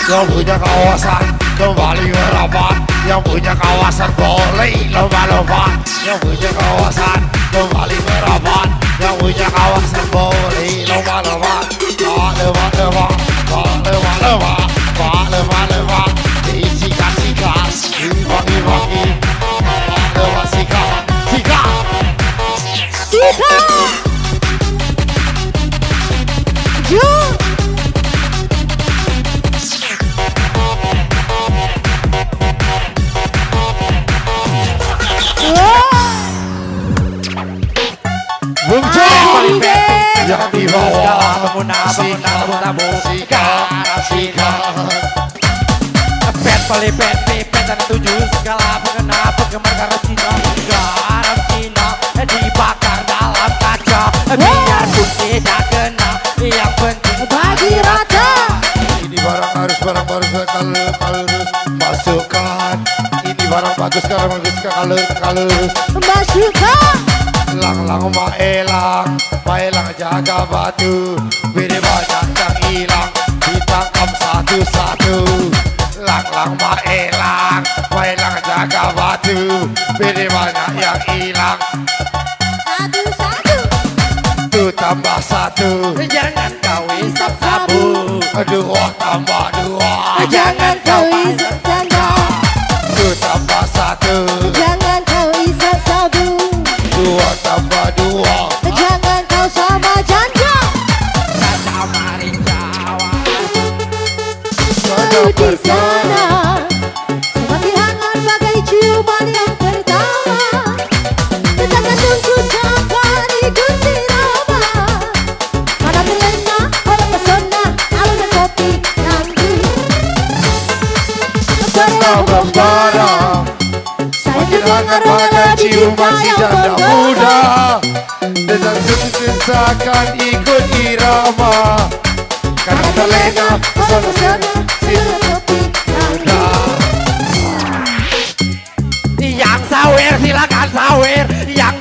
yang punya kawasan kembali merapat. Yang punya kawasan boleh lomba-lomba. Yang punya kawasan kembali merapat. Yang punya kawasan boleh lomba-lomba. Lomba-lomba, lomba-lomba, lomba-lomba. Disikat-sikat, dibagi-bagi. Lomba Sika, Sika. Sika! Jump! Bung Jom, yang di bawah Sika, Sika. Pet paling pet dan tujuh segala pengenal penggemar garam Cina garam Cina dibakar dalam kaca biar pun tidak kena yang penting Bagi rata! Ini barang harus barang baru kalurus masukkan. Ini barang bagus bagus kalurus. Masukkan! Lang maelang jaga batu. Beri banyak yang hilang ditangkap satu-satu. Lang maelang jaga batu. Beri banyak yang hilang. Satu-satu! Satu tambah satu. jangan kau isap sabu Dua tambah dua. Jangan kau isap janda. Satu tambah satu. Jangan kau isap sabu. Dua tambah dua. Jangan kau sama janda. Raja Mari Jawa Lalu di sana semakin hangat bagai ciuman yang pertama. Tetangga tunggu sampai ikuti nama. Mana terlena oleh pesona alun kopi nanti. Membara Saya makin hangat terdengar bagai oleh ciuman si janda muda. Dengan seakan ikut irama. Karena terlena pesona si kopi nanti.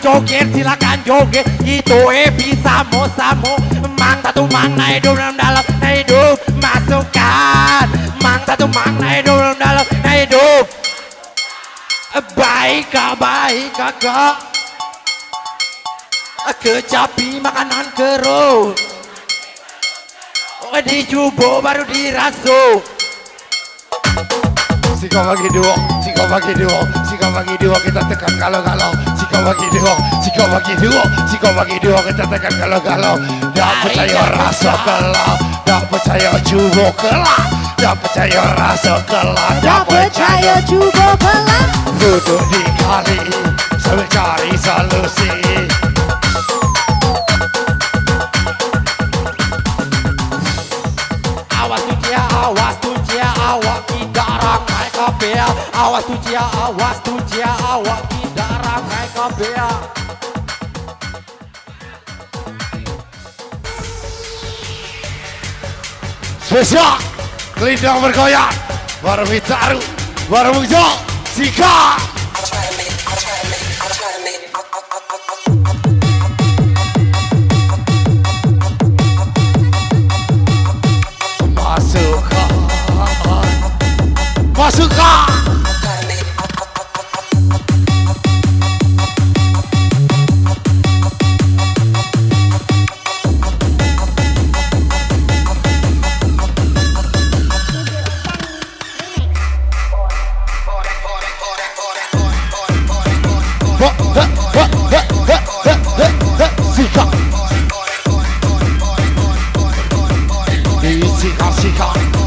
joget silakan joget itu bisa samo mang satu mang naik dalam naik hidup masukkan mang satu mang naik dalam naik hidup baik kakak kecapi makanan keruh dicoba baru dirasuk Sika bagi dua kita tekan galau-galau. Sika bagi dua kita tekan galau-galau. Tak percaya rasa kelah, tak percaya cuba kelah, tak percaya rasa kelah, tak percaya cuba kelah. Duduk di kali sambil cari solusi. Awas tu dia awak tidak ramai kabel. Awas tu dia awak tidak ramai kabel. Spesial Kelindang bergoyang Baru Bitaru Baru Bungso Sika Masukkan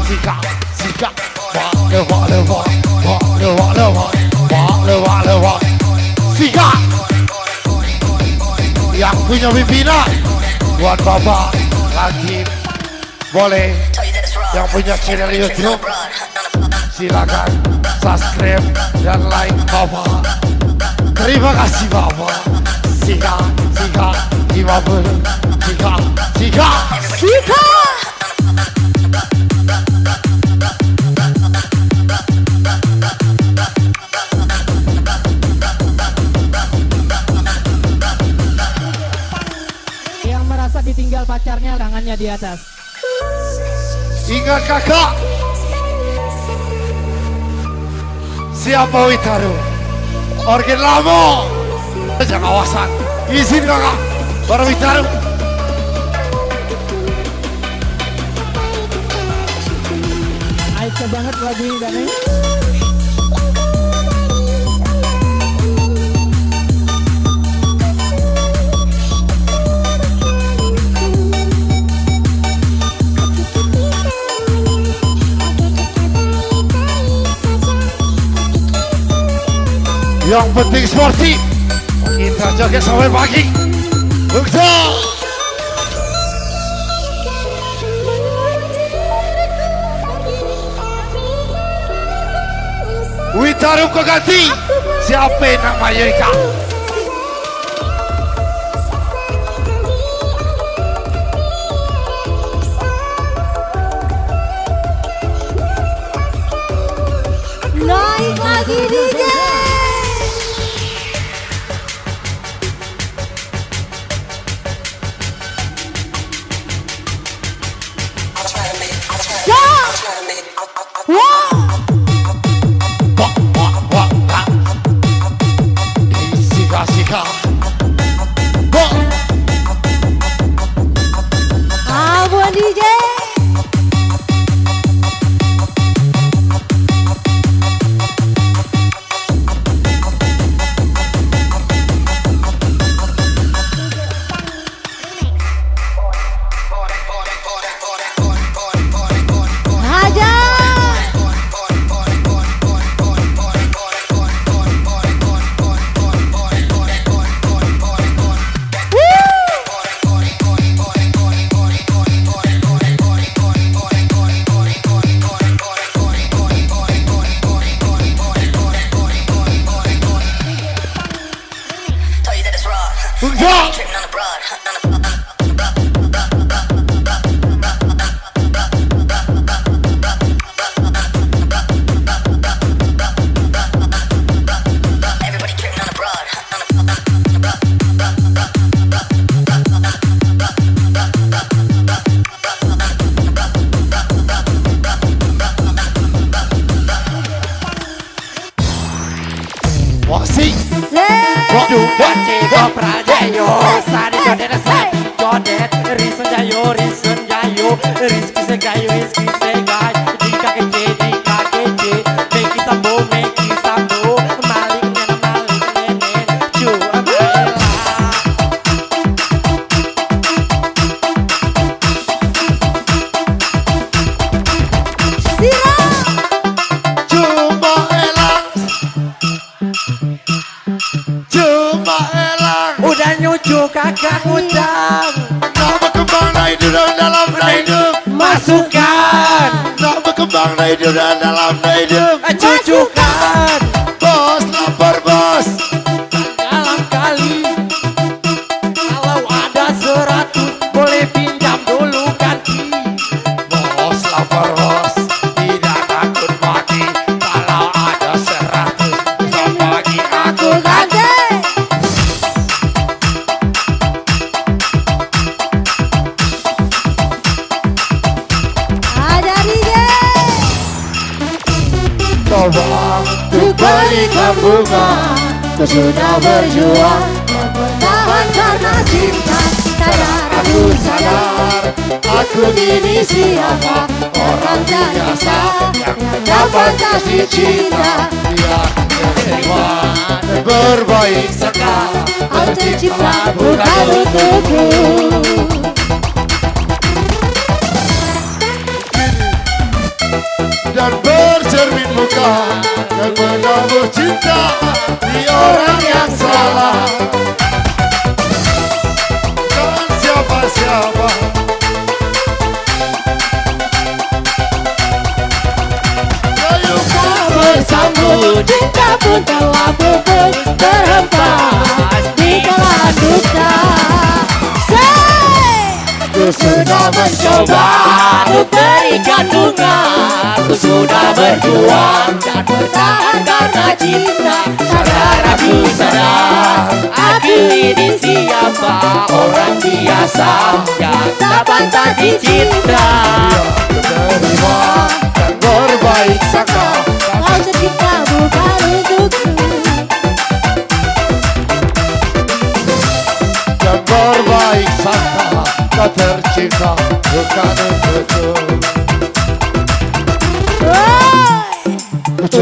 Sika Sika yang punya pimpinan buat bapak lagi boleh yang punya channel YouTube silakan subscribe dan like bapak. Terima kasih bapak. Sika 50 Sika Yang merasa ditinggal pacarnya tangannya di atas. Ingat kakak. Siapa Witaru? Organ lama. Jangan kawasan. Izin kakak. Baru Witaru. Aisyah banget lagu ini Dane. Yang penting sporty. Kita joget sampai pagi. Betul. Witaru kau ganti. Siapa nama Yeka? Naik lagi DJ. Sika. Abang DJ. Everybody tripping on the broad. Wasi Dugan Ciko Prajayo Sani Jodet Sani Jodet Risen Jayo Risen Jayo Rizki Segayo Rizki Segay Dika Kece Dika Kece Meki Sambo Meki Sambo Malik Nena Malik Nenen Cua Maela Cuma elang Cuma elang Udah nyucu kakak utang Nak berkembang naik hidup dalam hidup Masukkan Nak berkembang naik hidup dalam hidup Cucukan Bos lapar bos Dalam kali Kalau ada 100 boleh pinjam dulu ganti Bos lapar bos Tidak takut mati Kalau ada 100 bisa bagi aku ganti Ada Rige. Coba untuk berikan bunga Ku sudah berjuang Bertahan karena cinta. Sadar Aku sadar Aku ini siapa Orang biasa Yang dapat kasih cinta Yang terima dan berbaik sangka Aku tercipta bukan untukku. Dan bercermin muka Dan menabur cinta Di orang yang salah Dan siapa-siapa Ayo Bersambut cinta pun telah pupus terhempas di kala duka. Ku sudah mencoba Untuk berikan bunga Aku sudah berjuang Dan bertahan karena cinta Sadar aku sadar Aku ini siapa Orang biasa Yang tak pantas dicinta Terima dan berbaik sangka Kau tercipta bukan untukku. Dan berbaik sangka Kau tercipta bukan untukku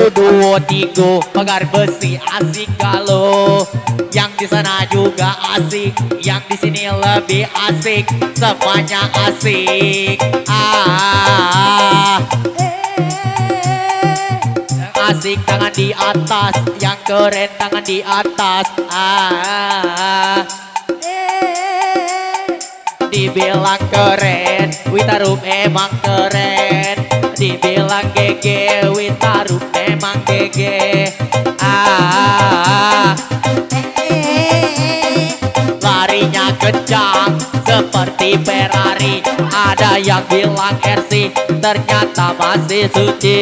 Dua tiga pagar besi asik kalau yang di sana juga asik, yang di sini lebih asik, semuanya asik. Asik tangan di atas, yang keren tangan di atas. Dibilang keren, Witarum emang keren. Dibilang GG, Witarum emang GG. Larinya kencang seperti Ferrari. Ada yang bilang RC, ternyata masih suci.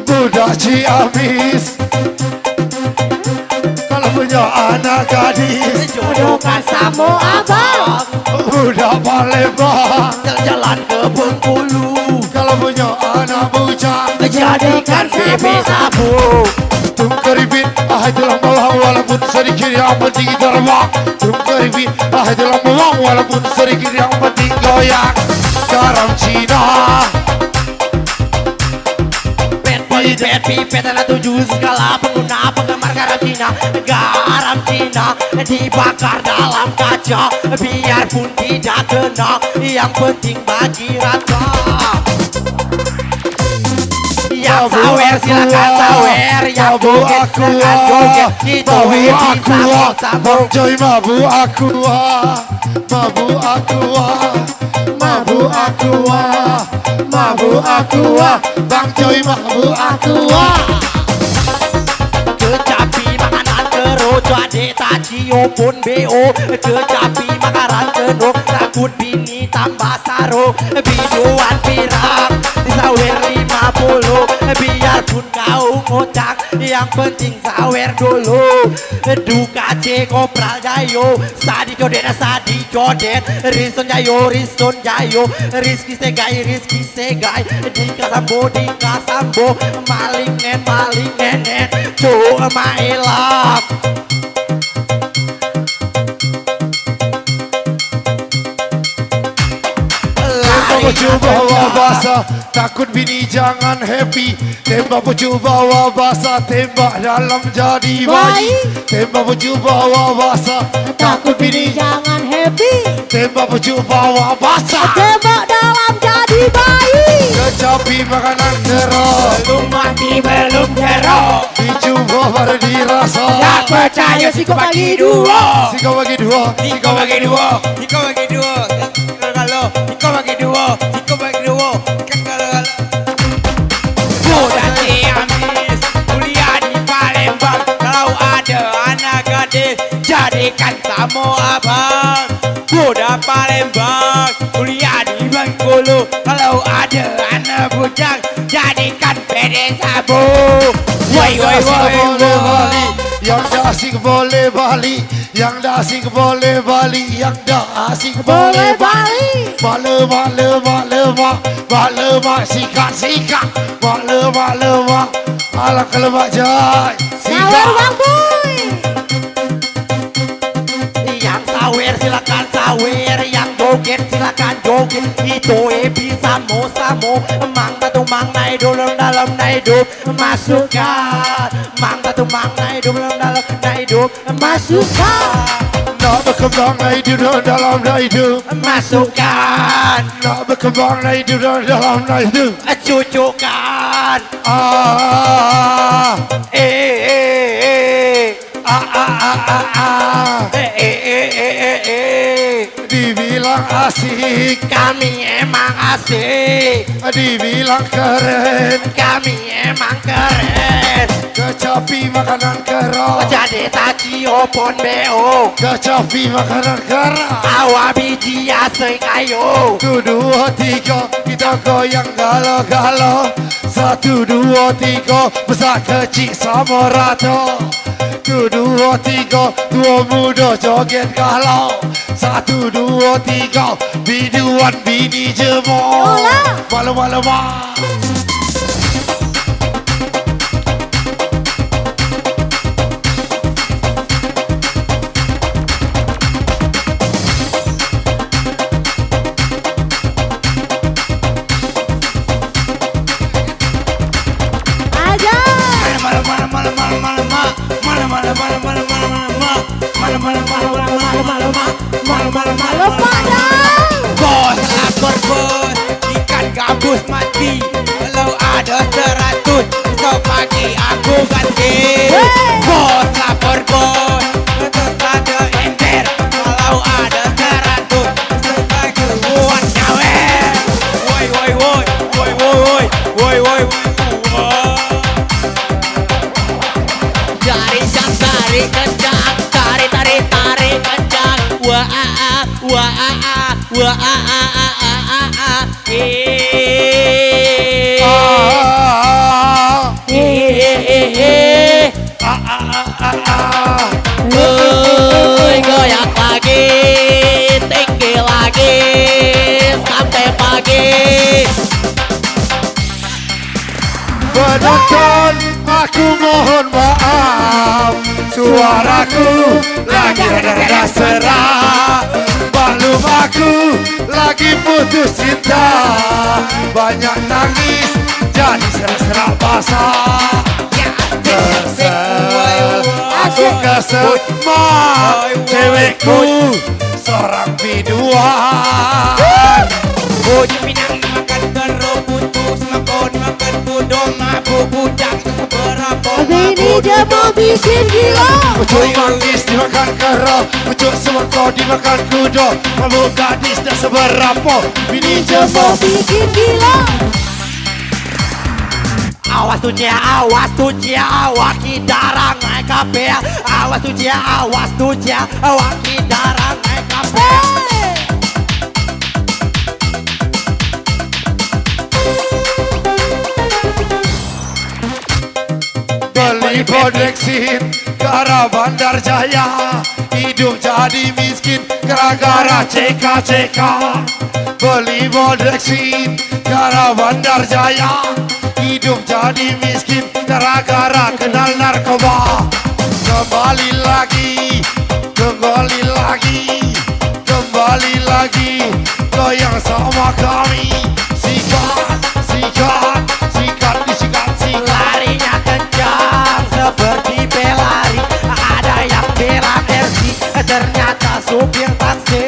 Budak Ciamis Kalau punya anak gadis Jodohkan sama abang, Budak Palembang jalan ke Bengkulu. Kalau punya anak bujang Jadikan pipi sabu. Tungkeribit itulah mawang walaupun sedikit yang penting terbang Tungkeribit itulah mawang walaupun sedikit yang penting goyang Garam Cina Pipet adalah 7 skala pengguna penggemar garam Cina. Garam Cina dibakar dalam kaca biarpun tidak kena, yang penting bagi rata. Yang sawer silakan sawer, yang joget silakan joget. Itu Mabu aku Bang Joy mabu aku Mabu aku Mabu aku Mabu aku Bang Joy mabu aku Kecapi makanan terus jadi tak cium pun BO. Kecapi makanan terus takut bini tambah saro. Biduan pirang disawer 50, biarpun kau ngocak yang penting sawer dulu. Duka C Kopral Jayo, Sadi Jodet, Rison Jayo, Rizky Segai, Dika Sambo, Maling nen, cuma elak. Tembak bawa basah, takut bini jangan happy. Tembak bawa basah, tembak dalam jadi bayi. Tembak bawa basah, takut bini Jangan happy, tembak bawa basah. tembak dalam jadi bayi. Kecapi makanan keras, Belum mati belum jerok, dicoba baru dirasa. tak percaya si kau bagi dua. Si kau bagi dua, Kau bagi dua. Kalau kau bagi dua, kalau Budak Ciamis, kuliah di Palembang. Kalau ada anak gadis, jadikan tamu abang. Budak Palembang, kuliah di Bengkulu. Kalau ada anak bujang, jadikan pede sabu. Woi, woi, woi, boleh woi. Bali, yang dah asik boleh Bali, yang dah asik boleh Bali, yang dah asik boleh Bali. Mak, sikat, mak, alah kelemak jai, Sawer Bang Boy. Yang sawer silakan sawer, yang joget silakan joget. Itu bisa samo, mang batu mang naidu dalam naidu masukkan. Mang batu mang naidu dalam naidu masukkan. nak berkembang hidup dalam hidup, Masukkan, nak berkembang hidup dalam hidup. cucukan. Ah, dibilang asik, Kami emang asik, dibilang keren, kami emang keren. kecapi makanan keras, Jadi taci opon beo, kecapi makanan keras. awa biji asing ayo. 1, 2, 3 kita goyang galau-galau. 1, 2, 3 besar kecil sama rata. 1, 2, 3 tua muda joget galau. 1, 2, 3 biduan bini jemur. Malu-malu mak. Aja. Malu padang. Bos lapor bos, ikan gabus mati. Kalau ada 100, besok pagi aku ganti. Bos lapor bos, tetap ada ember. Kalau ada 100, besok pagi buat nyawer. Woi woi woi, woi woi woi, woi woi woi. Tarik kencang, tarik kencang. Wah goyak lagi, tinggi lagi sampai pagi. Penonton, aku mohon maaf, suaraku lagi rada serak. Maklum aku lagi putus cinta, banyak nangis jadi serak-serak basah. Kesel, aku kesel, mak, cewekku seorang biduan. Oh di Pinang dimakan kerupuk, putus makan budong, mabuk budak seberapa. Bini dia mau bikin gila. Pucuk manggis dimakan kera, pucuk semangkau dimakan kuda. Mabuk gadis tak seberapa, bini jemur. Bikin gila. Awas tu cia, awak kidarang naik kape. Awas tu cia, awak kidarang naik kape. Beli bodeksin gara Bandar Jaya, hidup jadi miskin gara-gara CK. Beli bodeksin gara Bandar Jaya, hidup jadi miskin gara-gara kenal narkoba. Kembali lagi, goyang sama kami. Sikat, disikat. Larinya kencang seperti pelari. Ada yang bela Mercy, ternyata supir taksi.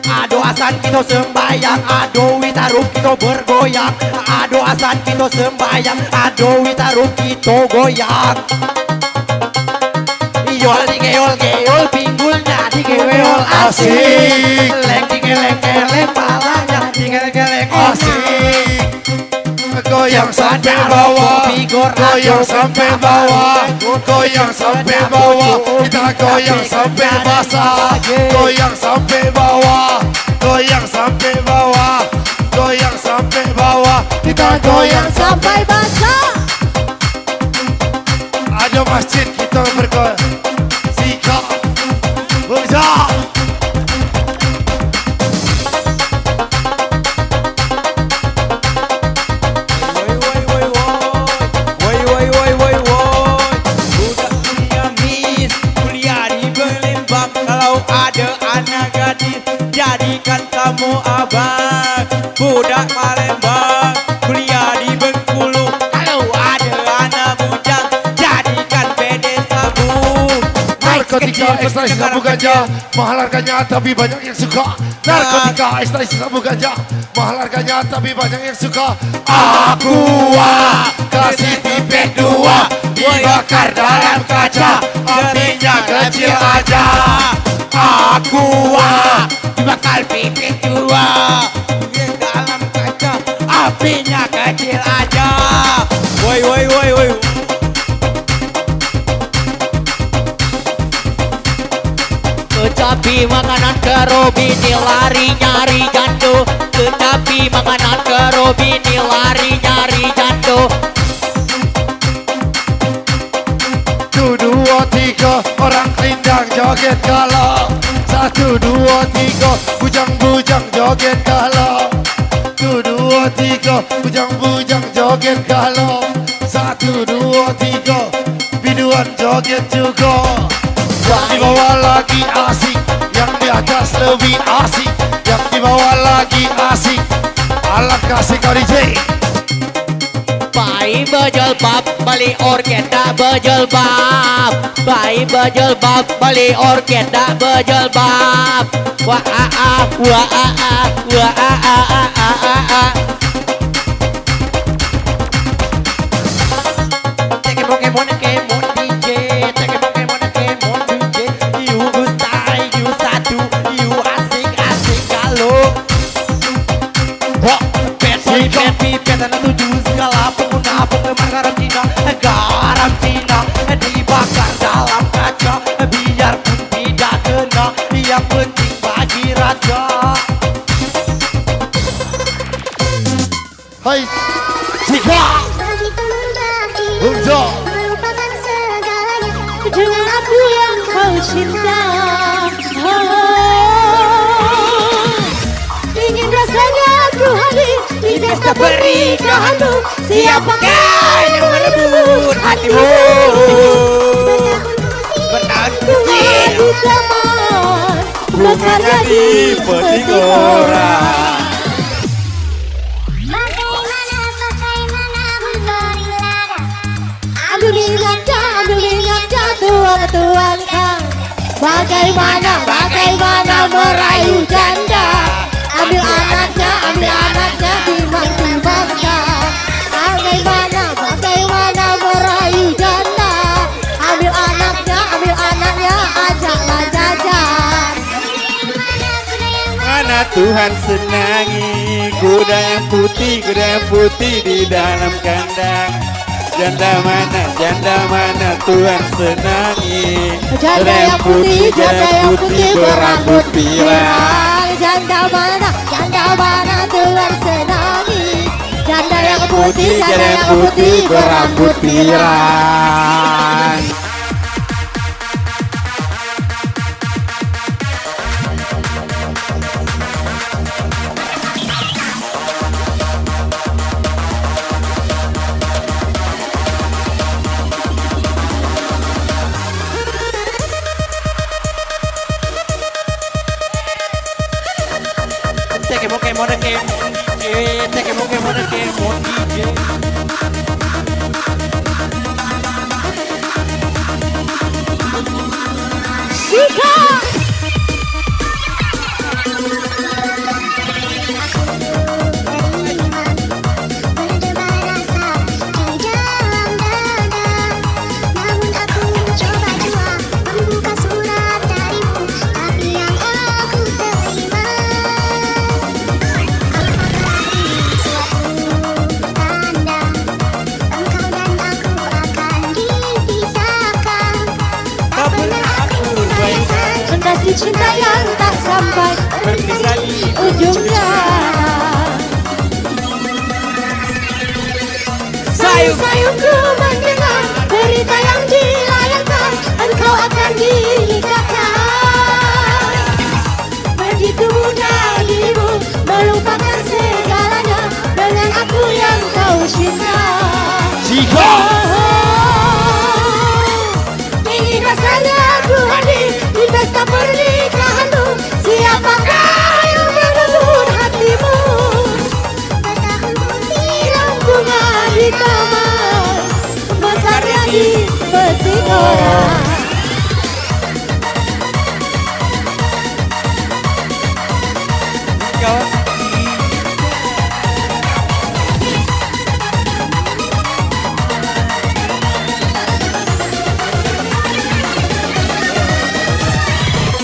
Ado asan kita sembayang, ado witarup kita bergoyang. Ado asan kita sembayang, ado witarup kita goyang. Yol geol pinggulnya digeol asik. Leng digeleng palanya digeleng asik. Goyang sampai bawah, kita goyang sampai basah. Goyang sampai bawah, kita goyang Sampai basah. ada masjid kita bergoyang. Sikat, berjah. Budak kuliah mis, kuliah di Belembang. Kalau ada anak gadis, jadikan kamu abang. Budak Palembang, kuliah di Bengkulu. Kalau ada anak bujang, jadikan pede sabu. Narkotika, ekstasi, sabu ganja, mahal harganya tapi banyak yang suka. Narkotika, ekstasi, sabu ganja, mahal harganya tapi banyak yang suka. Aqua, kasih pipet 2, dibakar dalam kaca, apinya kecil aja. Aqua, Dibakar pipit 2 di dalam kaca, apinya kecil aja. Woi. Kecapi makanan kerobini lari nyari jando. Kecapi makanan kerobini lari nyari jando. 1, 2, 3, orang kelindang joget galau. 1, 2, 3, bujang-bujang joget galau. 1, 2, 3, bujang-bujang joget galau. 1, 2, 3, biduan joget juga. Yang di bawah lagi asik, yang di atas lebih asik. Yang di bawah lagi asik, alat kasih kau DJ. Bayi berjilbab beli orket tak berjilbab. Bayi berjilbab beli orket tak berjilbab. Wah ah. Pokemon DJ, Pokemon DJ. You style, you satu, you asik kalau. Pet anak 7 segala pengguna penggemar garam Cina dibakar dalam kaca, biarpun tidak kena, yang penting bagi raja. Hai, Sikat, Bungjo. Melupakan segalanya. Dengan aku yang kau cinta. Ingin rasanya aku hadir di pesta pernikahanmu. Siapakah yang merebut hatimu? Bertahun-tahun teman, bekerja di petik orang. Bagaimana memberi lada. Ambil minyaknya, tuang-tuangkan. Bagaimana merayu janda. Ambil anaknya, timbang-timbangkan. Bagaimana merayu janda. Ambil anaknya, ajaklah jajan. Mana Tuhan senangi kuda yang putih di dalam kandang. Janda mana Tuhan senangi. Janda yang putih berambut pirang. Janda mana Tuhan putih, ada yang putih berambut pirang. Take Berdebar rasa di dalam dada. Namun aku mencoba jua membuka surat darimu, tapi yang aku terima. Apakah ini suatu tanda engkau dan aku akan dipisahkan? Tak pernah aku bayangkan Fondasi cinta yang tak sampai Berpisah di ujung jalan. Sayung-sayungku mendengar berita yang dilayangkan, engkau akan dinikahkan. Begitu mudah dirimu melupakan segalanya dengan aku yang kau cinta. Jika Ingin rasanya aku hadir di pesta pernikahanmu. Siapakah yang merebut hatimu? bertahun-tahun Siram bunga di taman, mekarnya di petik orang.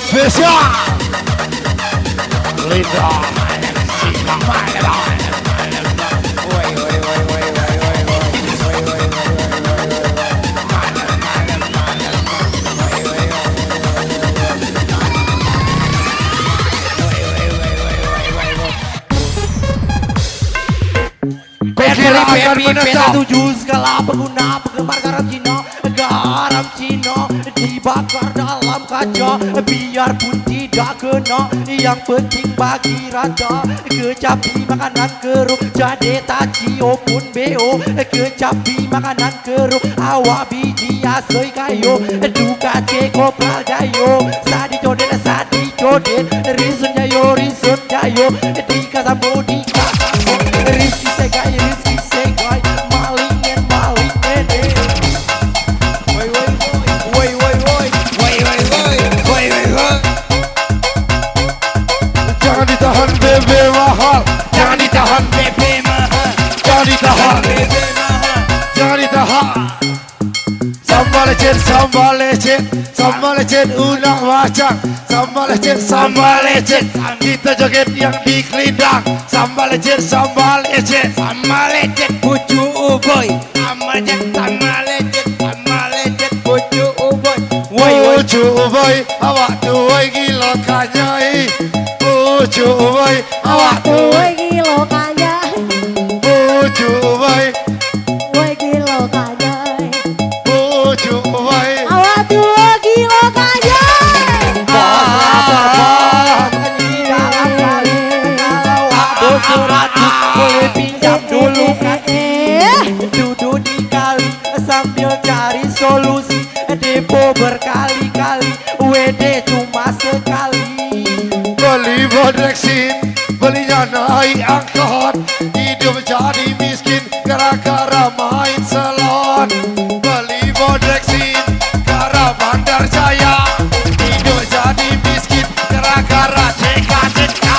Spesial Linda Sika Magelang. Kira akan menetap 7 segala berguna penggemar garam Cina dibakar dalam kaca biarpun tidak kena, yang penting bagi raja. Kecapi makanan keruk jadi tacio pun beo, kecapi makanan keruk awak biji asoi kayo duka ceko gayo sadi jodet risun jayo dika sambo rizki segai malingen Jangan ditahan bebe mahal, jangan ditahan bebe mahal, jangan ditahan bebe mahal, jangan ditahan. Sambal lecet unang macang, sambal lecet kita joget yang di kelindang. Sambal lecet pucu uboy, sambal lecet pucu uboy. Pucu uboy, awak tuai gila kanyai. Pucu uboy, awak tuai Kilo kaya, pucu uboy, woi kilo kaya, pucu uboy. awak tua kilo kaya. boleh pinjam dulu duduk di kali sambil cari solusi. Depo berkali-kali, WD cuma sekali. Beli bodreksin, belinya naik angkot. Hidup jadi miskin gara-gara main salon. Beli bodreksin, gara Bandar Jaya. Hidup jadi miskin gara-gara ceka-ceka.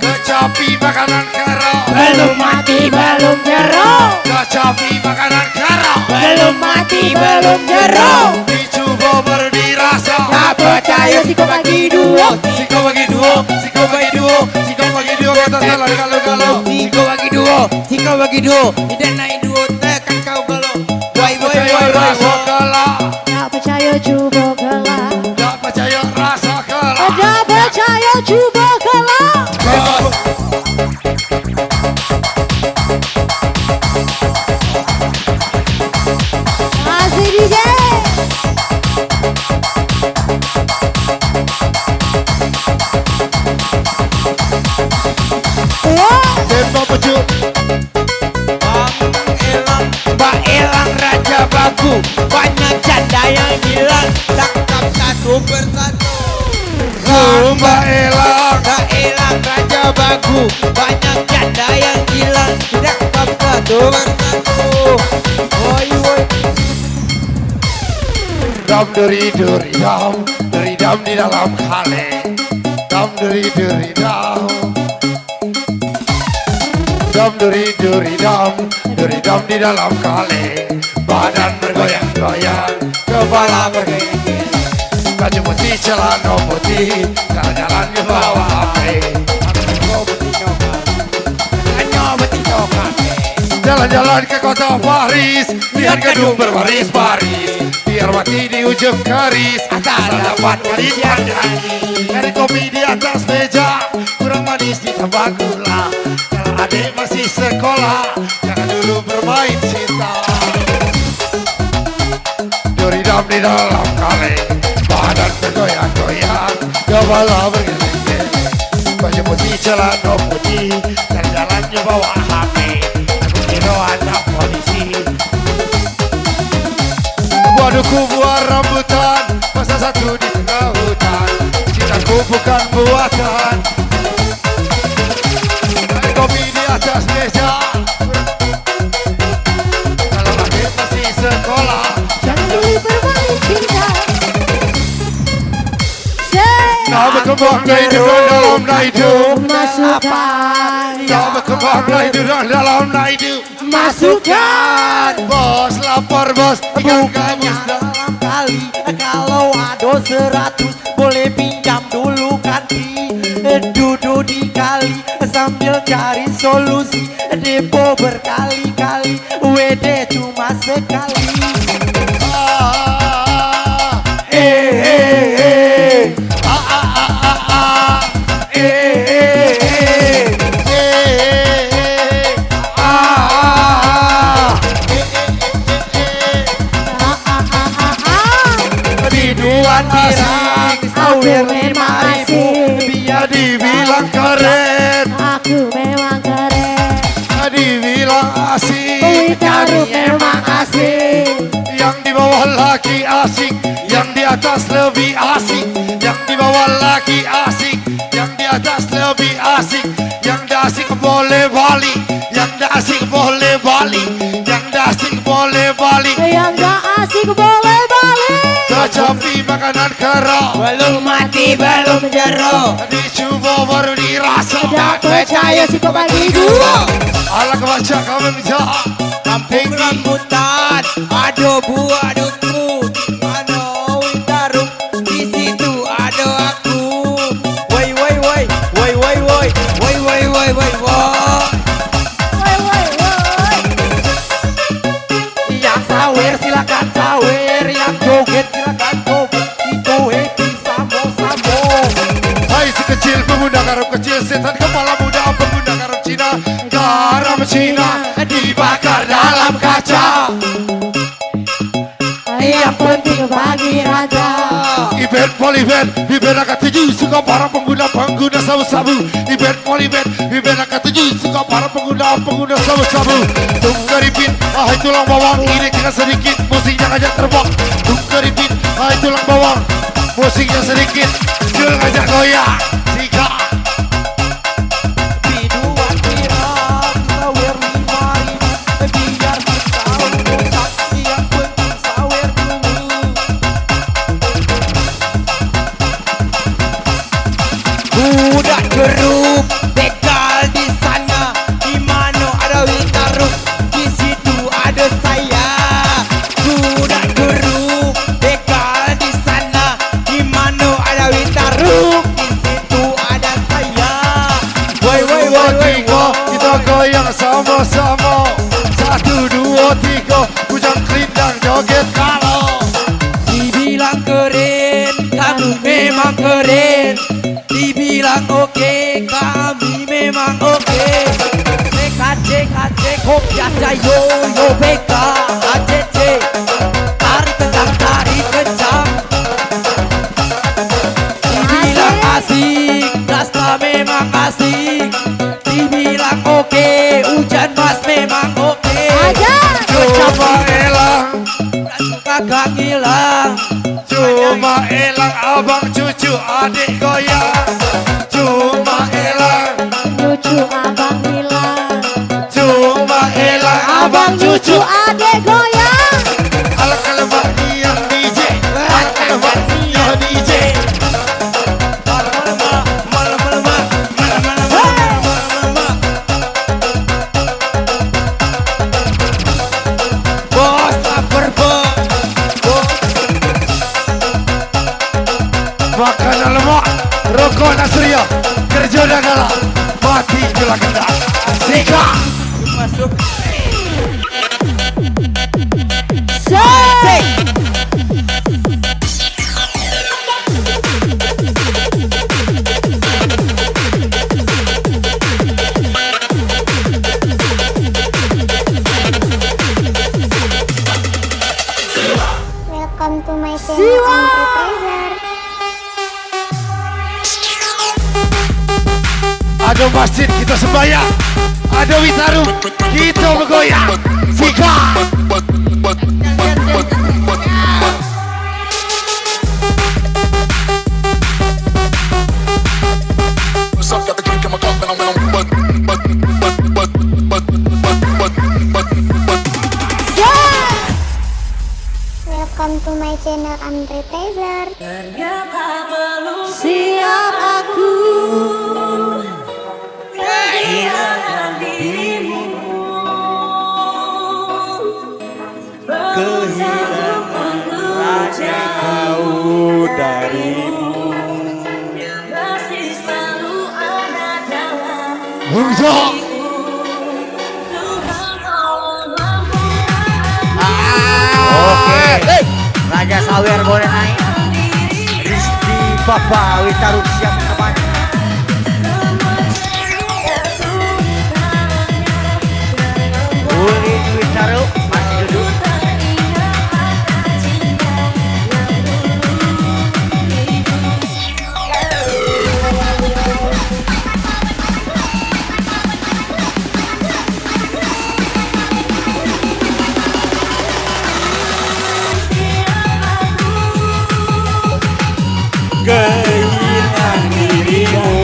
Kecapi makanan kero, Belum mati belum jeruk, kecapi makanan kero. belum mati belum jeruk. Dicoba berdirasa. Tak percaya si kau bagi dua. Siko bagi duo, kata salah kalau. Siko bagi duo, tidak naik duo, tekan kau kalau. Woi, Rasa kalah, Tak percaya cuba kalah. tak percaya rasa kalah. Ada percaya cuba kalah. tembak pucuk. Mbak Elang Raja Bagu, banyak janda yang hilang, tangkap satu persatu. Mbak Elang, Mbak Elang Raja Bagu, banyak janda yang hilang, tangkap satu persatu. Woi woi. dam duri duri dam di dalam kaleng. Dam duri dam. Dam duri dam di dalam kaleng. Badan bergoyang-goyang, kepala bergeleng. Baju putih, celana putih, jalan-jalan di bawah HP. Jalan-jalan ke kota Paris, lihat gedung berbaris-baris, biar mati di ujung keris, asal dapat wanita nyanyi. Dari kopi di atas meja, kurang manis ditambah gula. Kalau adik masih sekolah, jangan dulu bermain cinta. Duri-dam di dalam kaleng, badan bergoyang-goyang, kepala bergeleng-geleng. Baju putih, celana putih, jalan-jalannya bawa HP. Aku kira anak polisi. Buah duku, buah rambutan, masa satu di tengah hutan. Cintaku bukan buatan. Dari kopi di atas meja, kalau adik masih sekolah, Jangan dulu bermain cinta. tak berkembang dari dalam naidu. Masukkan, Tak berkembang dari dalam naidu. Masukkan. Bos lapar bos, ikan Bukannya gabus. dalam kali, kalau ada 100 boleh pinjam dulu kanti. Duduk di kali sambil cari solusi, depo berkali-kali, WD cuma sekali. Biduan asik, Sawer memang asik. biar dibilang keren, Aku memang keren. dibilang asik. Witarup memang asik. Yang di bawah laki asik, yang di atas lebih asik. Yang di bawah laki asik, yang di atas lebih asik. Yang di asik boleh balik, yang di asik boleh balik, yang di asik boleh balik. Yang gak asik boleh balik. Kecapi makanan kera, Belum mati belum jero, dicoba baru dirasa. Tak percaya sih kau bagi dua. Ala kebaca kamu bisa. kampung rambutan, ada buah duku, ada witarup, di situ ada aku. Woi woi woi, woi woi woi, woi woi woi woi woi. Woi woi woi. Yang sawer silakan sawer, yang joget silakan joget, itu happy samo-samo. Hai si kecil pemuda garam kecil, setan kepala muda pemuda garam Cina. Garam Cina dibakar dalam kaca. Yang penting bagi raja. Event polyband, event angka 7 suka para pengguna sabu-sabu. Event polyband, event angka 7 suka para pengguna sabu-sabu. Tunggaripin, hai tulang bawang, ini tinggal sedikit, musiknya ngajak terbang. Tunggaripin, hai tulang bawang, musiknya sedikit, jul ngajak goyang. Sika. Biduan pirang, sawer 5.000, biar kita utak, yang penting sawer dulu. Budak jeruk, begal di sana, di mana ada witarup, di situ ada saya. Budak jeruk, begal di sana, di mana ada witarup, di situ ada saya. Woi woi woi woi Tiga, kita goyang sama-sama. 1, 2, 3, bujang kelindang joget kalau. Dibilang keren, kamu memang keren. Dibilang oke, kami memang oke. CKCKC, kopya yo yo BK ACC. Tari kencang, tari kencang. Dibilang asik, Rasta memang asik. Dibilang oke, adik goyang, cuma elang, Cucu abang bilang, cuma elang abang cucu. adek goyang. Alang kelemak diam DJ, alang kelemak diam DJ. Bos lapar bos. Makanan lemak, rokok Nasria, kerja dagala, mati gula gendak. Sika. Welcome to my channel Entrepreneur. Ada masjid kita sembahyang, ada witaru kita bergoyang. Sika. Welcome to my channel Entrepreneur. Siap aku Jauh darimu. Bungso. Oke, Raja Sawer boleh naik. Rizky Bapak Witaru siap teman. Ulin Witaru masih duduk. Kehilangan dirimu.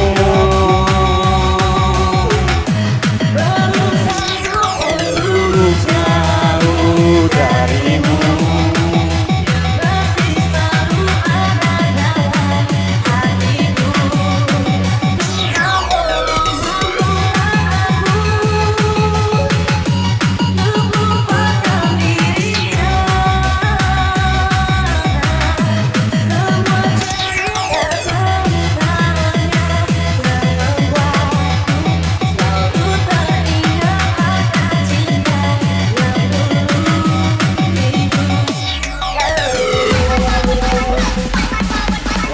Jauh darimu.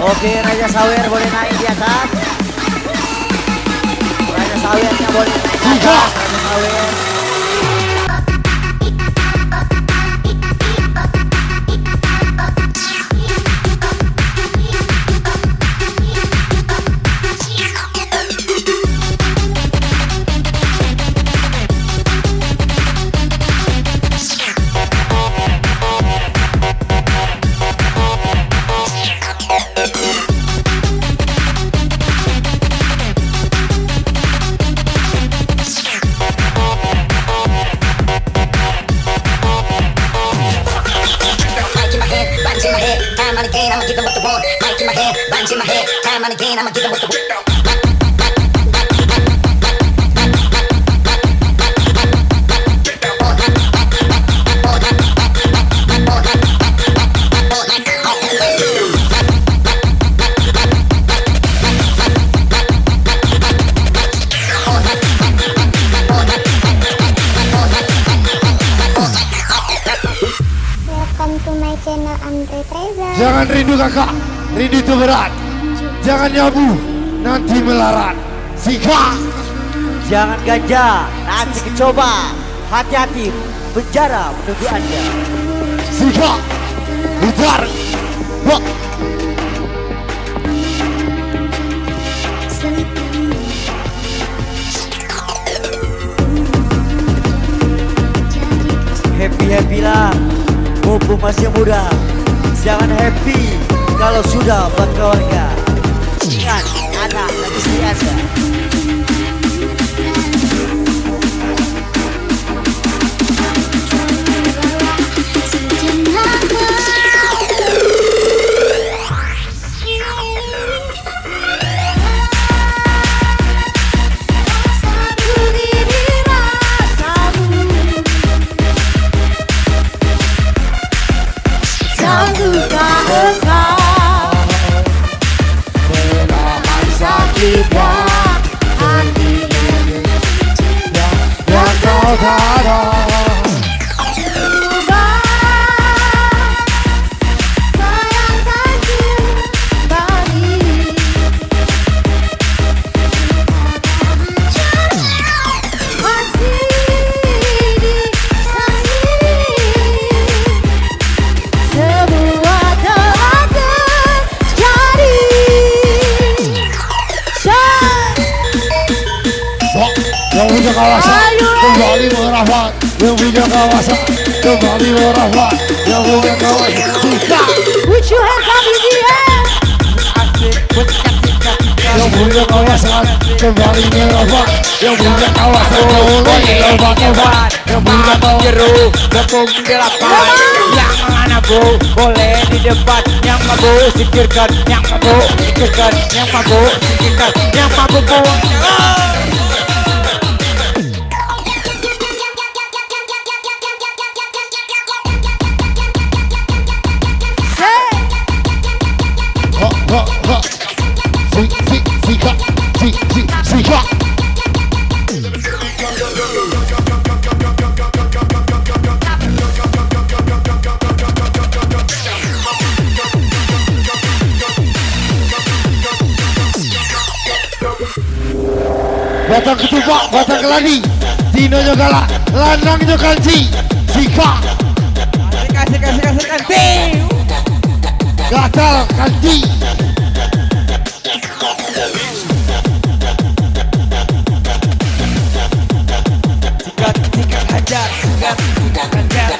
Oke, Raja Sawer boleh naik di atas. Raja Sawernya boleh naik di atas. Raja Sawer. Time and again, I'ma give them what they want. Mic in my hand, rhymes in my head. Time and again, I'ma give them what they want. Welcome to my channel Entrepreneur. Jangan rindu kakak, rindu itu berat. Jangan nyabu, nanti melarat. Sika. Jangan ganja, nanti kecoba. Hati-hati, penjara menunggu Anda. Sika. Putar. Wah. Happy lah, mumpung masih muda. Jangan happy kalau sudah berkeluarga. istri Anda. Sanggupkah engkau menahan sakit dan hati Yang kau tada coba bayangkan kembali masih di sini semua telah terjadi. Yang punya kawasan kembali merapat. Yang punya kawasan kembali merapat. Yang punya kawasan Sika. Put your hands up in the air. Yang punya kawasan kembali merapat. Yang punya kawasan kembali merapat. Yang punya jeruk, gabung delapan. Yang mana bu, boleh di depan. Yang mabuk sikirkan, yang mabuk sikirkan, yang mabuk sikirkan, yang mabuk buang. Ha ha ha. Sika. Sika. Batang ketupak, batang keladi. Tino juga lanang juga kanci. Sika. Kasih. Gatal kanci. Sikat hajar, sikat hajar.